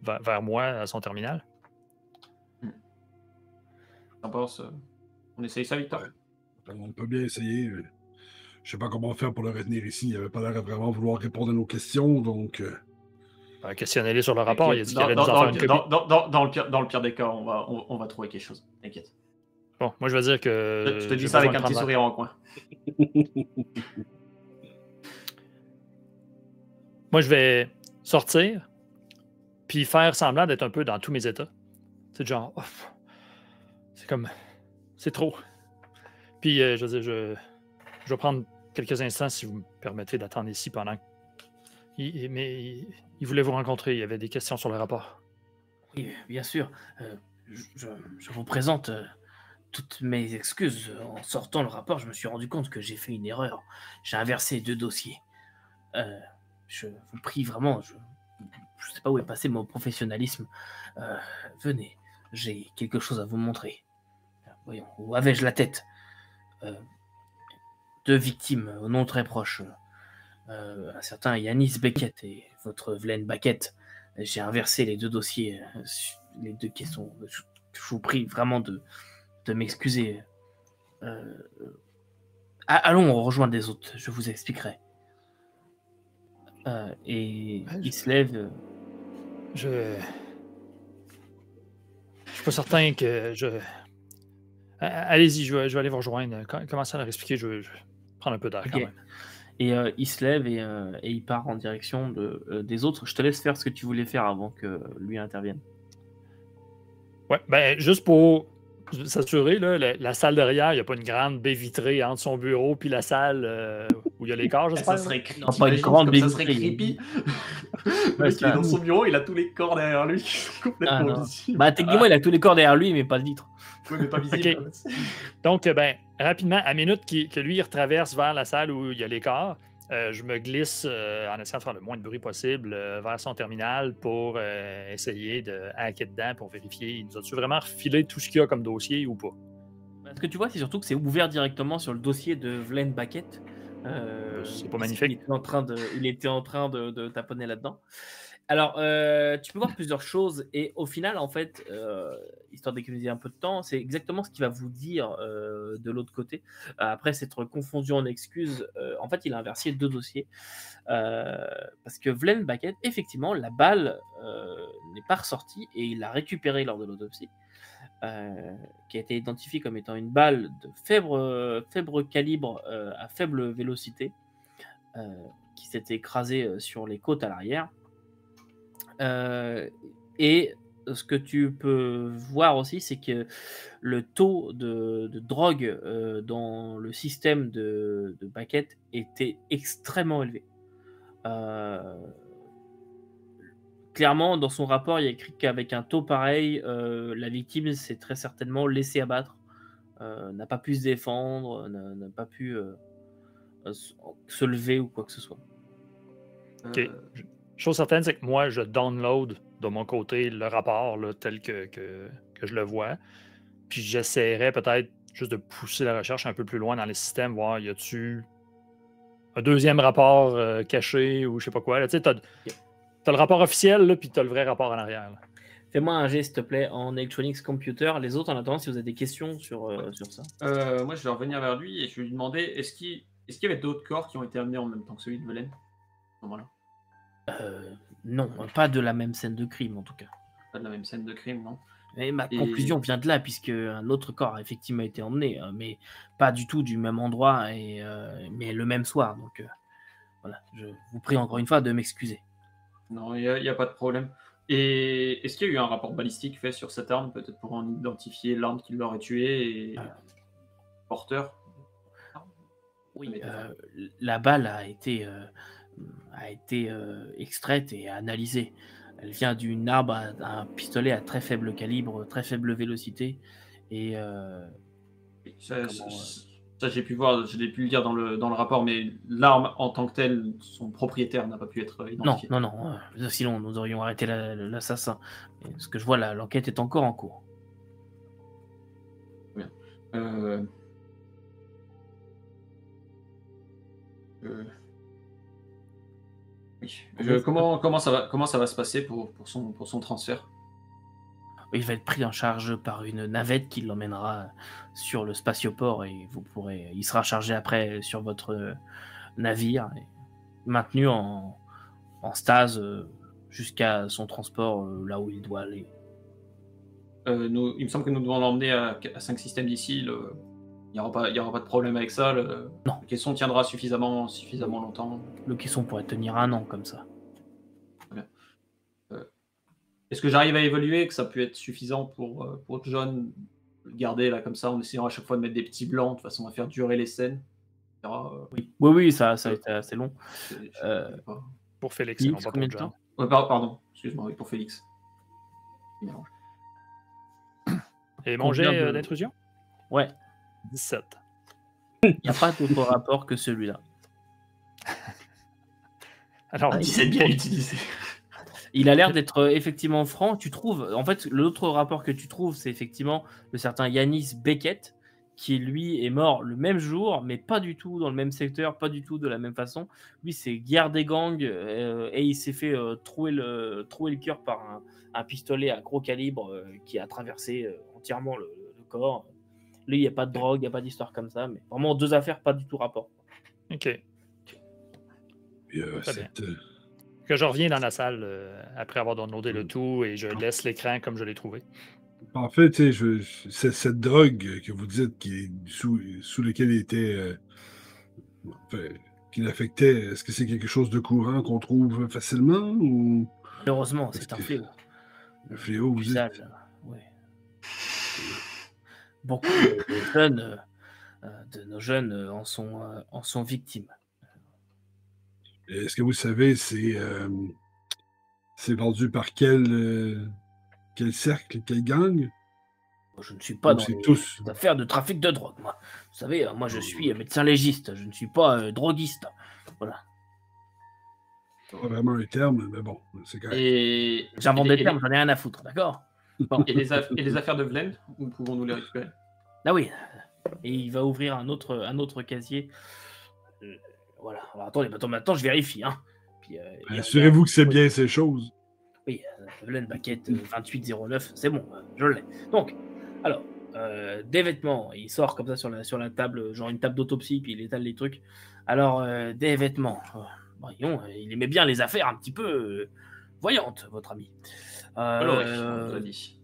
vers moi à son terminal. T'en penses? On essaye ça, Victor? On peut bien essayer. Je sais pas comment faire pour le retenir ici. Il avait pas l'air de vraiment vouloir répondre à nos questions, donc... Questionnez-les sur le rapport. Il a dit qu'il allait nous en faire une copie. Dans le pire des cas, on va trouver quelque chose. T'inquiète. Bon, moi, je vais dire que... Je te dis ça avec un petit sourire en coin. Moi, je vais sortir puis faire semblant d'être un peu dans tous mes états. C'est genre... Oh, c'est comme... C'est trop. Puis, je veux dire, je vais prendre quelques instants, si vous me permettez, d'attendre ici pendant mais il voulait vous rencontrer. Il y avait des questions sur le rapport. Oui, bien sûr. Je vous présente toutes mes excuses. En sortant le rapport, je me suis rendu compte que j'ai fait une erreur. J'ai inversé 2 dossiers. Je vous prie vraiment, je ne sais pas où est passé mon professionnalisme. Venez, j'ai quelque chose à vous montrer. Voyons, où avais-je la tête? 2 victimes au nom très proche. Un certain Yanis Beckett et votre Vlen Baquette. J'ai inversé les 2 dossiers, les 2 questions. Je vous prie vraiment de m'excuser. Allons rejoindre les autres, je vous expliquerai. Et il se lève. Je suis pas certain que Allez-y, je vais aller vous rejoindre. Commencez à leur expliquer, je vais prendre un peu d'air quand même. Et il se lève et il part en direction des autres. Je te laisse faire ce que tu voulais faire avant que lui intervienne. Ouais, ben juste pour s'assurer, là, la salle derrière, il n'y a pas une grande baie vitrée entre son bureau puis la salle où il y a les corps, j'espère. Ça serait creepy. Non, pas une grande baie ça serait vitrée. creepy. Le mec, il est dans son bureau, il a tous les corps derrière lui qui sont complètement visibles. Bah, techniquement, il a tous les corps derrière lui, mais pas de vitre. Oui, mais pas visible. Okay. Donc, rapidement, à minute que lui, il retraverse vers la salle où il y a les corps, je me glisse en essayant de faire le moins de bruit possible vers son terminal pour essayer de hacker dedans pour vérifier. Il nous a-tu vraiment refilé tout ce qu'il y a comme dossier ou pas? Ce que tu vois, c'est surtout que c'est ouvert directement sur le dossier de Vlen Baquette. C'est pas magnifique. Il était en train de taponner là-dedans. Alors, tu peux voir plusieurs choses et au final, en fait, histoire d'économiser un peu de temps, c'est exactement ce qu'il va vous dire de l'autre côté. Après s'être confondu en excuses, en fait, il a inversé 2 dossiers. Parce que Vlen Baquette, effectivement, la balle n'est pas ressortie et il l'a récupérée lors de l'autopsie, qui a été identifiée comme étant une balle de faible calibre à faible vélocité qui s'était écrasée sur les côtes à l'arrière. Et ce que tu peux voir aussi, c'est que le taux de drogue dans le système de Baquette était extrêmement élevé. Clairement, dans son rapport, il y a écrit qu'avec un taux pareil, la victime s'est très certainement laissée abattre, n'a pas pu se défendre, n'a pas pu se lever ou quoi que ce soit. Ok. Chose certaine, c'est que moi, je download de mon côté le rapport là, tel que je le vois. Puis j'essaierais peut-être juste de pousser la recherche un peu plus loin dans les systèmes, voir y a-tu un deuxième rapport caché ou je sais pas quoi. Tu sais, t'as le rapport officiel, là, puis t'as le vrai rapport en arrière. Là. Fais-moi un geste, s'il te plaît, en Electronics Computer. Les autres, en attendant, si vous avez des questions sur ça. Moi, je vais revenir vers lui et je vais lui demander est-ce qu'il y avait d'autres corps qui ont été amenés en même temps que celui de Velen à ce moment-là? Non, pas de la même scène de crime en tout cas. Pas de la même scène de crime, non. Et ma conclusion vient de là, puisque un autre corps a effectivement été emmené, mais pas du tout du même endroit, mais le même soir. Donc voilà, je vous prie encore une fois de m'excuser. Non, il n'y a pas de problème. Et est-ce qu'il y a eu un rapport balistique fait sur cette arme, peut-être pour en identifier l'arme qui l'aurait tué et porteur? Oui, la balle a été extraite et analysée. Elle vient d'une arme à un pistolet à très faible calibre, très faible vélocité. Et ça, j'ai pu voir, je l'ai pu le dire dans le rapport, mais l'arme en tant que telle, son propriétaire n'a pas pu être identifié. Non. Sinon, nous aurions arrêté l'assassin. Ce que je vois, l'enquête est encore en cours. Bien. Oui. Comment ça va se passer pour son transfert? Il va être pris en charge par une navette qui l'emmènera sur le spatioport et il sera chargé après sur votre navire, et maintenu en stase jusqu'à son transport là où il doit aller. Il me semble que nous devons l'emmener à 5 systèmes d'ici. Il n'y aura pas de problème avec ça. Non. Le caisson tiendra suffisamment longtemps. Le caisson pourrait tenir 1 an comme ça. Très bien. Est-ce que j'arrive à évaluer que ça peut être suffisant pour John garder là comme ça en essayant à chaque fois de mettre des petits blancs de façon à faire durer les scènes, etc. Oui, ça a été assez long. pour Félix, Félix, non pas combien pour de John. temps? Ouais, pardon, excuse-moi, oui, pour Félix. Il mélange. Et mon Combien jet de- d'intrusion? Ouais, 17. il n'y a pas d'autre rapport que celui-là. Alors, Ah, 17 bien utilisé. Il a l'air d'être effectivement franc. Tu trouves, en fait, l'autre rapport que tu trouves, c'est effectivement le certain Yanis Beckett, qui lui est mort le même jour, mais pas du tout dans le même secteur, pas du tout de la même façon. Lui, c'est guerre des gangs et il s'est fait trouer le cœur par un pistolet à gros calibre qui a traversé entièrement le corps. Lui, il n'y a pas de drogue, il n'y a pas d'histoire comme ça, mais vraiment deux affaires, pas du tout rapport. OK. Puis, Très bien. cette, Que je reviens dans la salle après avoir downloadé le tout et je laisse l'écran comme je l'ai trouvé. en fait, tu sais, cette drogue que vous dites qui est sous lequel il était, enfin, qui l'affectait, est-ce que c'est quelque chose de courant qu'on trouve facilement ou Malheureusement, Est-ce c'est un que- fléau. un fléau, vous dites? Sale, ouais. Beaucoup de jeunes, de nos jeunes en sont victimes. Est-ce que vous savez, c'est vendu par quel cercle, quel gang? Je ne suis pas Ou dans c'est les tous? affaires de trafic de drogue, moi. Vous savez, moi je suis médecin légiste, je ne suis pas droguiste. Voilà. C'est pas vraiment un terme, mais bon, c'est correct. Et, J'invente et des termes, j'en ai rien à foutre, d'accord? Bon. et les affaires de Vlen, où pouvons-nous les récupérer? Ah oui. Et il va ouvrir un autre casier. Voilà. Alors, attendez, maintenant je vérifie. Hein. Puis, il Assurez-vous que c'est regarde. bien ces choses. Oui, Evelyn Baquette 2809, c'est bon, je l'ai. Donc, alors, des vêtements, il sort comme ça sur la table, genre une table d'autopsie, puis il étale les trucs. Alors, des vêtements, voyons, il aimait bien les affaires un petit peu voyantes, votre ami. Alors, on nous a dit.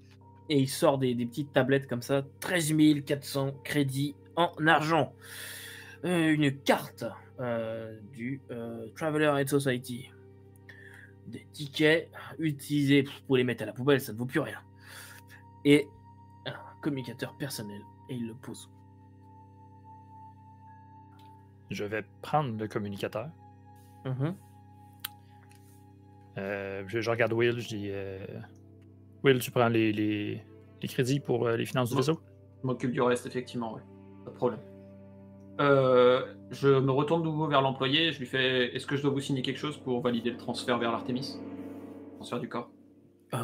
Et il sort des petites tablettes comme ça, 13 400 crédits en argent. Une carte du Traveler Aid Society. Des tickets utilisés pour les mettre à la poubelle, ça ne vaut plus rien. Et un communicateur personnel, et il le pose. Je vais prendre le communicateur. Mhm. Je regarde Will, je dis Will, tu prends les crédits pour les finances du vaisseau? Je m'occupe du reste, effectivement, ouais. Pas de problème. Je me retourne de nouveau vers l'employé, je lui fais: est-ce que je dois vous signer quelque chose pour valider le transfert vers l'Artémis? Transfert du corps.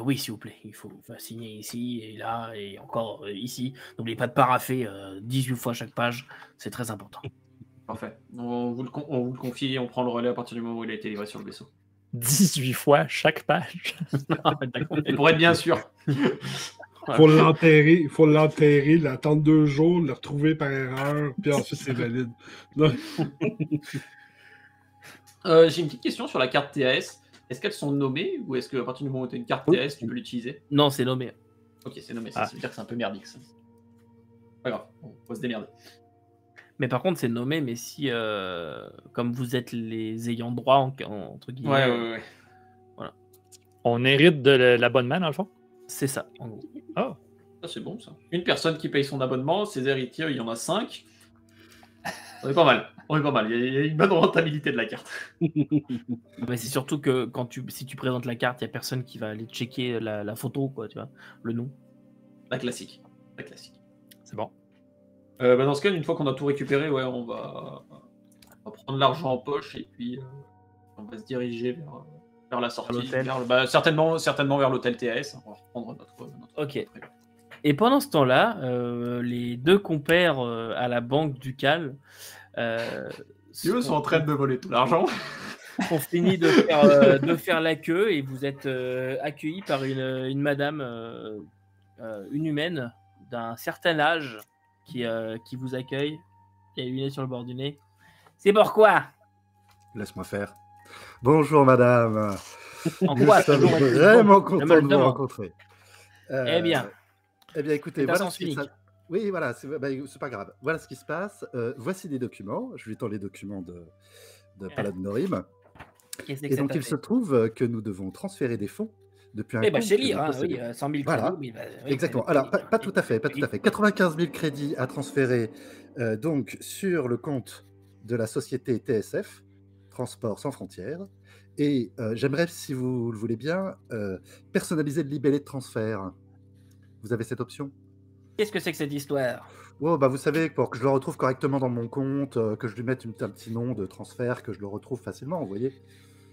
Oui, s'il vous plaît, il faut signer ici et là et encore ici. N'oubliez pas de paraffer 18 fois chaque page, c'est très important. Parfait. On vous le confie et on prend le relais à partir du moment où il a été livré sur le vaisseau. 18 fois chaque page. Et pour être bien sûr. Faut l'enterrer, l'attendre 2 jours, le retrouver par erreur, puis ensuite c'est valide. Non. J'ai une petite question sur la carte TAS. Est-ce qu'elles sont nommées ou est-ce qu'à partir du moment où tu as une carte TAS, tu peux l'utiliser? Non, c'est nommé. Ok, c'est nommé, ça veut dire que c'est un peu merdique. Ça. Pas grave, on va se démerder. Mais par contre, c'est nommé, mais si, comme vous êtes les ayants droit, entre guillemets, Ouais. Voilà. On hérite de l'abonnement, dans le fond? C'est ça, en gros. Oh. Ça, c'est bon, ça. Une personne qui paye son abonnement, ses héritiers, il y en a 5. On est pas mal. Il y a une bonne rentabilité de la carte. Mais c'est surtout que si tu présentes la carte, il n'y a personne qui va aller checker la photo, quoi, tu vois, le nom. La classique. C'est bon. Dans ce cas, une fois qu'on a tout récupéré, ouais, on va prendre l'argent en poche et puis on va se diriger vers la sortie. Certainement vers l'hôtel TAS. On va reprendre notre Ok. Et pendant ce temps-là, les deux compères à la banque ducale Ils sont en train de voler tout l'argent. ont fini de faire la queue et vous êtes accueillis par une madame, une humaine d'un certain âge qui vous accueille, qui a une lunettes sur le bord du nez. C'est pourquoi? Laisse-moi faire. Bonjour madame. En quoi? Nous sommes vraiment contents de vous demande. rencontrer. Eh bien, écoutez, c'est un voilà sens ce qui unique. Oui, voilà, c'est pas grave. Voilà ce qui se passe. Voici des documents. Je lui tends les documents de Paladin Norim. Qu'est-ce Et donc, il se trouve que nous devons transférer des fonds depuis un compte chez que Lire, nous hein, possédons. oui, 100 000 Voilà. crédits. Exactement. Alors, pas tout à fait. 95 000 crédits à transférer donc sur le compte de la société TSF, Transport sans frontières, Et j'aimerais, si vous le voulez bien, personnaliser le libellé de transfert. Vous avez cette option? Qu'est-ce que c'est que cette histoire? Oh, bah, vous savez, pour que je le retrouve correctement dans mon compte, que je lui mette un petit nom de transfert, que je le retrouve facilement, vous voyez?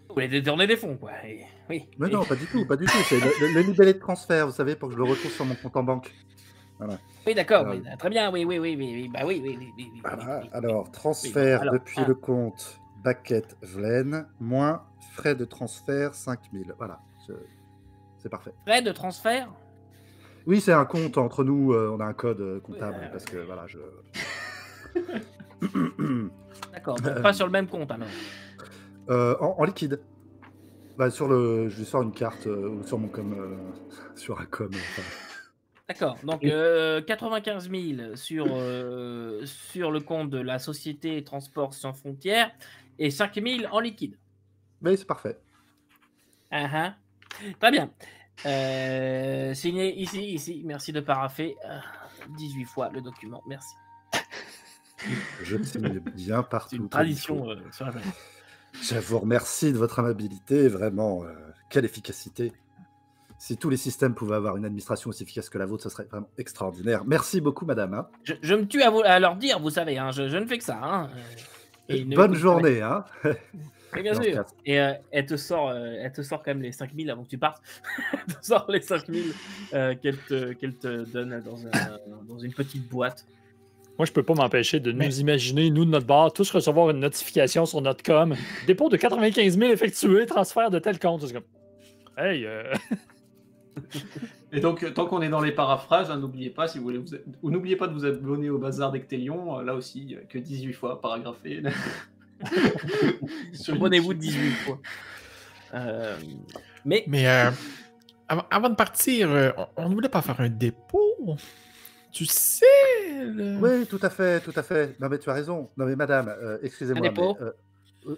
Vous voulez détourner des fonds, quoi. Oui. Mais non, pas du tout, pas du tout. C'est le libellé de transfert, vous savez, pour que je le retrouve sur mon compte en banque. Voilà. Oui, d'accord. Euh, Oui, très bien. Oui. Bah oui. Voilà. Oui. Alors, transfert alors, depuis le compte Baquette Vlen, moins frais de transfert 5000. Voilà, c'est parfait. Frais de transfert? Oui, c'est un compte entre nous, on a un code comptable, parce que voilà, je... D'accord, donc pas sur le même compte alors. En liquide. Bah, je lui sors une carte sur mon sur un enfin. D'accord, donc 95 000 sur le compte de la société Transport sans frontières et 5 000 en liquide. Mais c'est parfait. Très bien. Signé ici. Merci de parapher 18 fois le document. Merci. Je signe bien partout. C'est une tradition sur la planète. Je vous remercie de votre amabilité, vraiment, quelle efficacité. Si tous les systèmes pouvaient avoir une administration aussi efficace que la vôtre, ce serait vraiment extraordinaire. Merci beaucoup, madame. Hein. Je me tue à leur dire, vous savez, hein, je ne fais que ça. Hein. Bonne journée. Hein. Oui, bien sûr. Et elle te sort quand même les 5000 avant que tu partes. Elle te sort les 5000 qu'elle te donne dans une petite boîte. Moi, je peux pas m'empêcher de nous imaginer, nous, de notre bar, tous recevoir une notification sur notre com. Dépôt de 95 000 effectué, transfert de tel compte. C'est comme... Hey! Et donc, tant qu'on est dans les paraphrases, hein, n'oubliez pas, si vous voulez n'oubliez pas de vous abonner au Bazar d'Ectélion, là aussi, que 18 fois paragraphé. Abonnez-vous 18 fois. Mais avant de partir, on ne voulait pas faire un dépôt. Tu sais. Oui, tout à fait. Non, mais tu as raison. Non, mais madame, excusez-moi. Un dépôt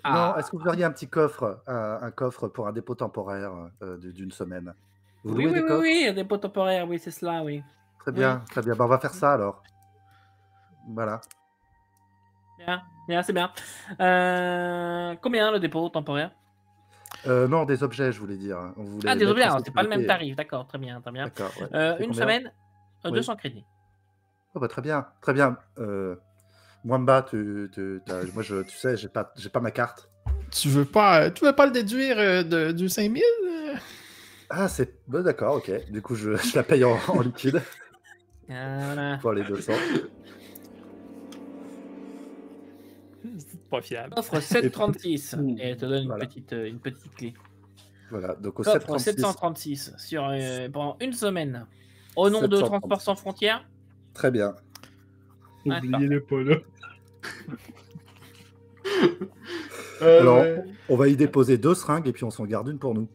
Non, est-ce que vous auriez un petit coffre, un coffre pour un dépôt temporaire d'une semaine? Vous louez des coffres? Oui, un dépôt temporaire, oui, c'est cela, oui. Très bien. Ben, on va faire ça alors. Voilà. Bien, c'est bien. Combien le dépôt temporaire? Non, des objets, je voulais dire. Des objets, c'est pas le même tarif, d'accord, très bien. D'accord, ouais. Une semaine, 200 crédits. Oh, bah, très bien. Mwamba, tu sais, j'ai pas ma carte. Tu veux pas le déduire du 5000? Ah, c'est... Bon, d'accord, ok. Du coup, je la paye en liquide. Voilà. Pour les 200. C'est pas fiable. Offre 736 et elle te donne une petite clé. Voilà, donc au Offre 736 sur, pendant une semaine au nom de Transport sans frontières. Très bien. N'oubliez-le pas là. Alors, on va y déposer 2 seringues et puis on s'en garde une pour nous.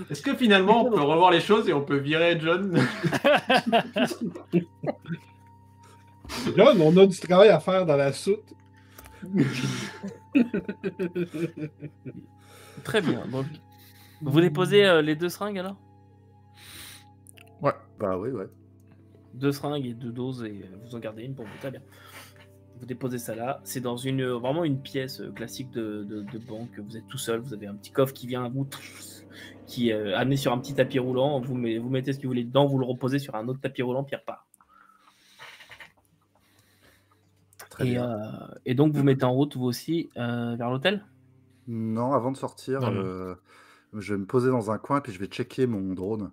Est-ce que finalement on peut revoir les choses et on peut virer John? John, on a du travail à faire dans la soute. Très bien. Donc, vous déposez les 2 seringues alors? Ouais. Bah oui, ouais. 2 seringues et 2 doses et vous en gardez une pour vous. Très bien. Vous déposez ça là. C'est dans vraiment une pièce classique de banque. Vous êtes tout seul. Vous avez un petit coffre qui vient à bout, qui est amené sur un petit tapis roulant. Vous mettez ce que vous voulez dedans. Vous le reposez sur un autre tapis roulant. Puis il repart. Et donc vous mettez en route vous aussi vers l'hôtel? Non, avant de sortir, je vais me poser dans un coin puis je vais checker mon drone.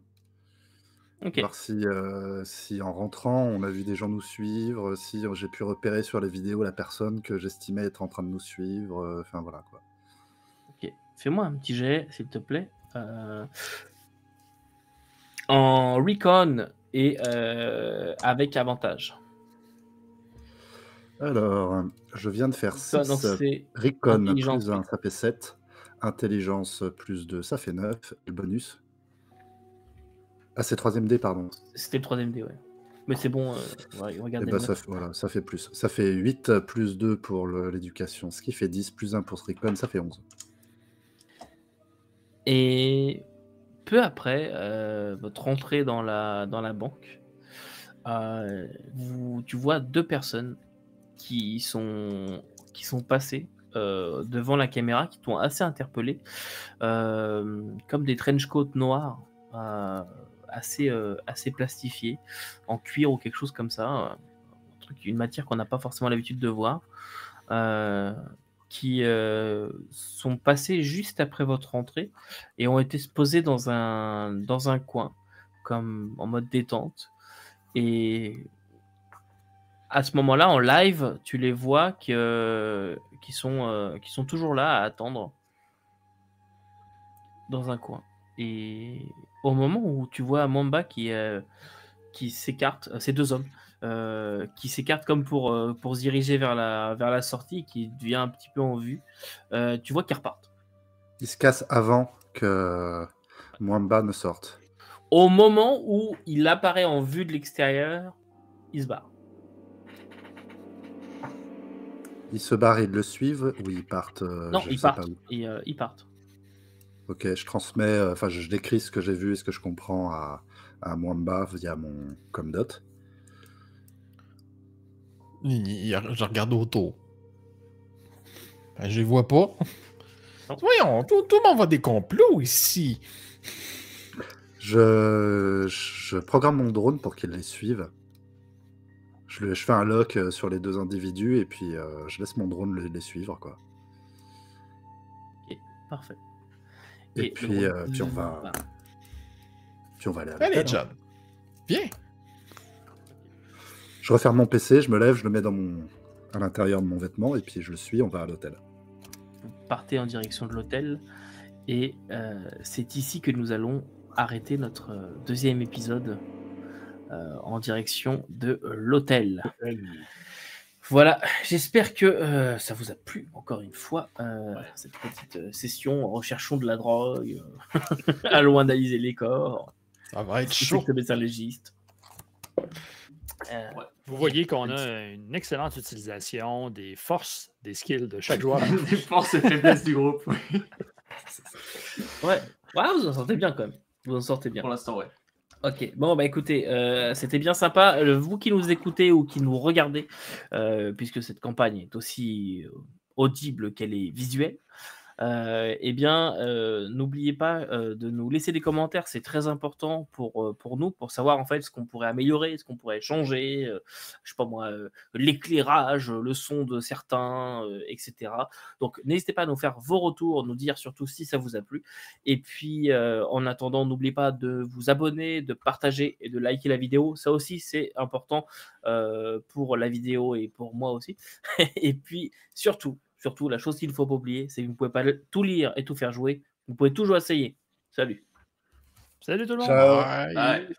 Ok. Voir si en rentrant, on a vu des gens nous suivre, si j'ai pu repérer sur les vidéos la personne que j'estimais être en train de nous suivre. Enfin, voilà, quoi. Ok. Fais-moi un petit jet, s'il te plaît. En recon et avec avantage. Alors, je viens de faire 6. Donc, c'est Recon intelligence, plus 1, ça fait 7. Intelligence plus 2, ça fait 9. Et le bonus. Ah, c'est 3ème dé, pardon. C'était le 3ème dé, ouais. Mais c'est bon, regardez. Et bah, ça fait plus. Ça fait 8 plus 2 pour l'éducation, ce qui fait 10 plus 1 pour ce Recon, ça fait 11. Et peu après votre entrée dans la banque, tu vois 2 personnes qui sont passées devant la caméra qui t'ont assez interpellé, comme des trench coats noirs assez plastifiés, en cuir ou quelque chose comme ça, une matière qu'on n'a pas forcément l'habitude de voir, qui sont passés juste après votre entrée et ont été posés dans un coin, comme en mode détente. Et à ce moment-là, en live, tu les vois qui sont toujours là à attendre dans un coin. Et au moment où tu vois Mamba qui s'écarte, ces deux hommes qui s'écartent comme pour se diriger vers la sortie, qui devient un petit peu en vue, tu vois qu'ils repartent. Ils se cassent avant que Mwamba ne sorte. Au moment où il apparaît en vue de l'extérieur, il se barre. Ils se barrent, ils le suivent ou ils partent Non, ils partent. Ils partent. Ok, je transmets, je décris ce que j'ai vu et ce que je comprends à Mwamba via mon Comdot. Je regarde autour. Ben, je les vois pas. Voyons, tout le monde voit des complots ici. Je programme mon drone pour qu'il les suive. Je fais un lock sur les deux individus et puis je laisse mon drone les suivre, quoi. Ok, parfait. Et puis on va aller à l'hôtel. Allez, John. Viens. Je referme mon PC, je me lève, je le mets à l'intérieur de mon vêtement et puis je le suis, on va à l'hôtel. Vous partez en direction de l'hôtel et c'est ici que nous allons arrêter notre deuxième épisode en direction de l'hôtel. Voilà, j'espère que ça vous a plu encore une fois, cette petite session. Recherchons de la drogue, allons analyser les corps. Ça va être chaud. Le médecin légiste. Vous voyez qu'on a une excellente utilisation des forces, des skills de chaque joueur. Des forces et faiblesses du groupe. Ouais, vous en sortez bien quand même. Vous en sortez bien. Pour l'instant, ouais. Ok, bon bah écoutez, c'était bien sympa. Vous qui nous écoutez ou qui nous regardez, puisque cette campagne est aussi audible qu'elle est visuelle, n'oubliez pas de nous laisser des commentaires, c'est très important pour nous, pour savoir en fait ce qu'on pourrait améliorer, ce qu'on pourrait changer, je sais pas moi, l'éclairage, le son de certains, etc. Donc n'hésitez pas à nous faire vos retours, nous dire surtout si ça vous a plu. Et puis en attendant, n'oubliez pas de vous abonner, de partager et de liker la vidéo. Ça aussi c'est important pour la vidéo et pour moi aussi. Et puis surtout, la chose qu'il ne faut pas oublier, c'est que vous ne pouvez pas tout lire et tout faire jouer. Vous pouvez toujours essayer. Salut. Salut tout le monde. Ciao. Bye. Bye.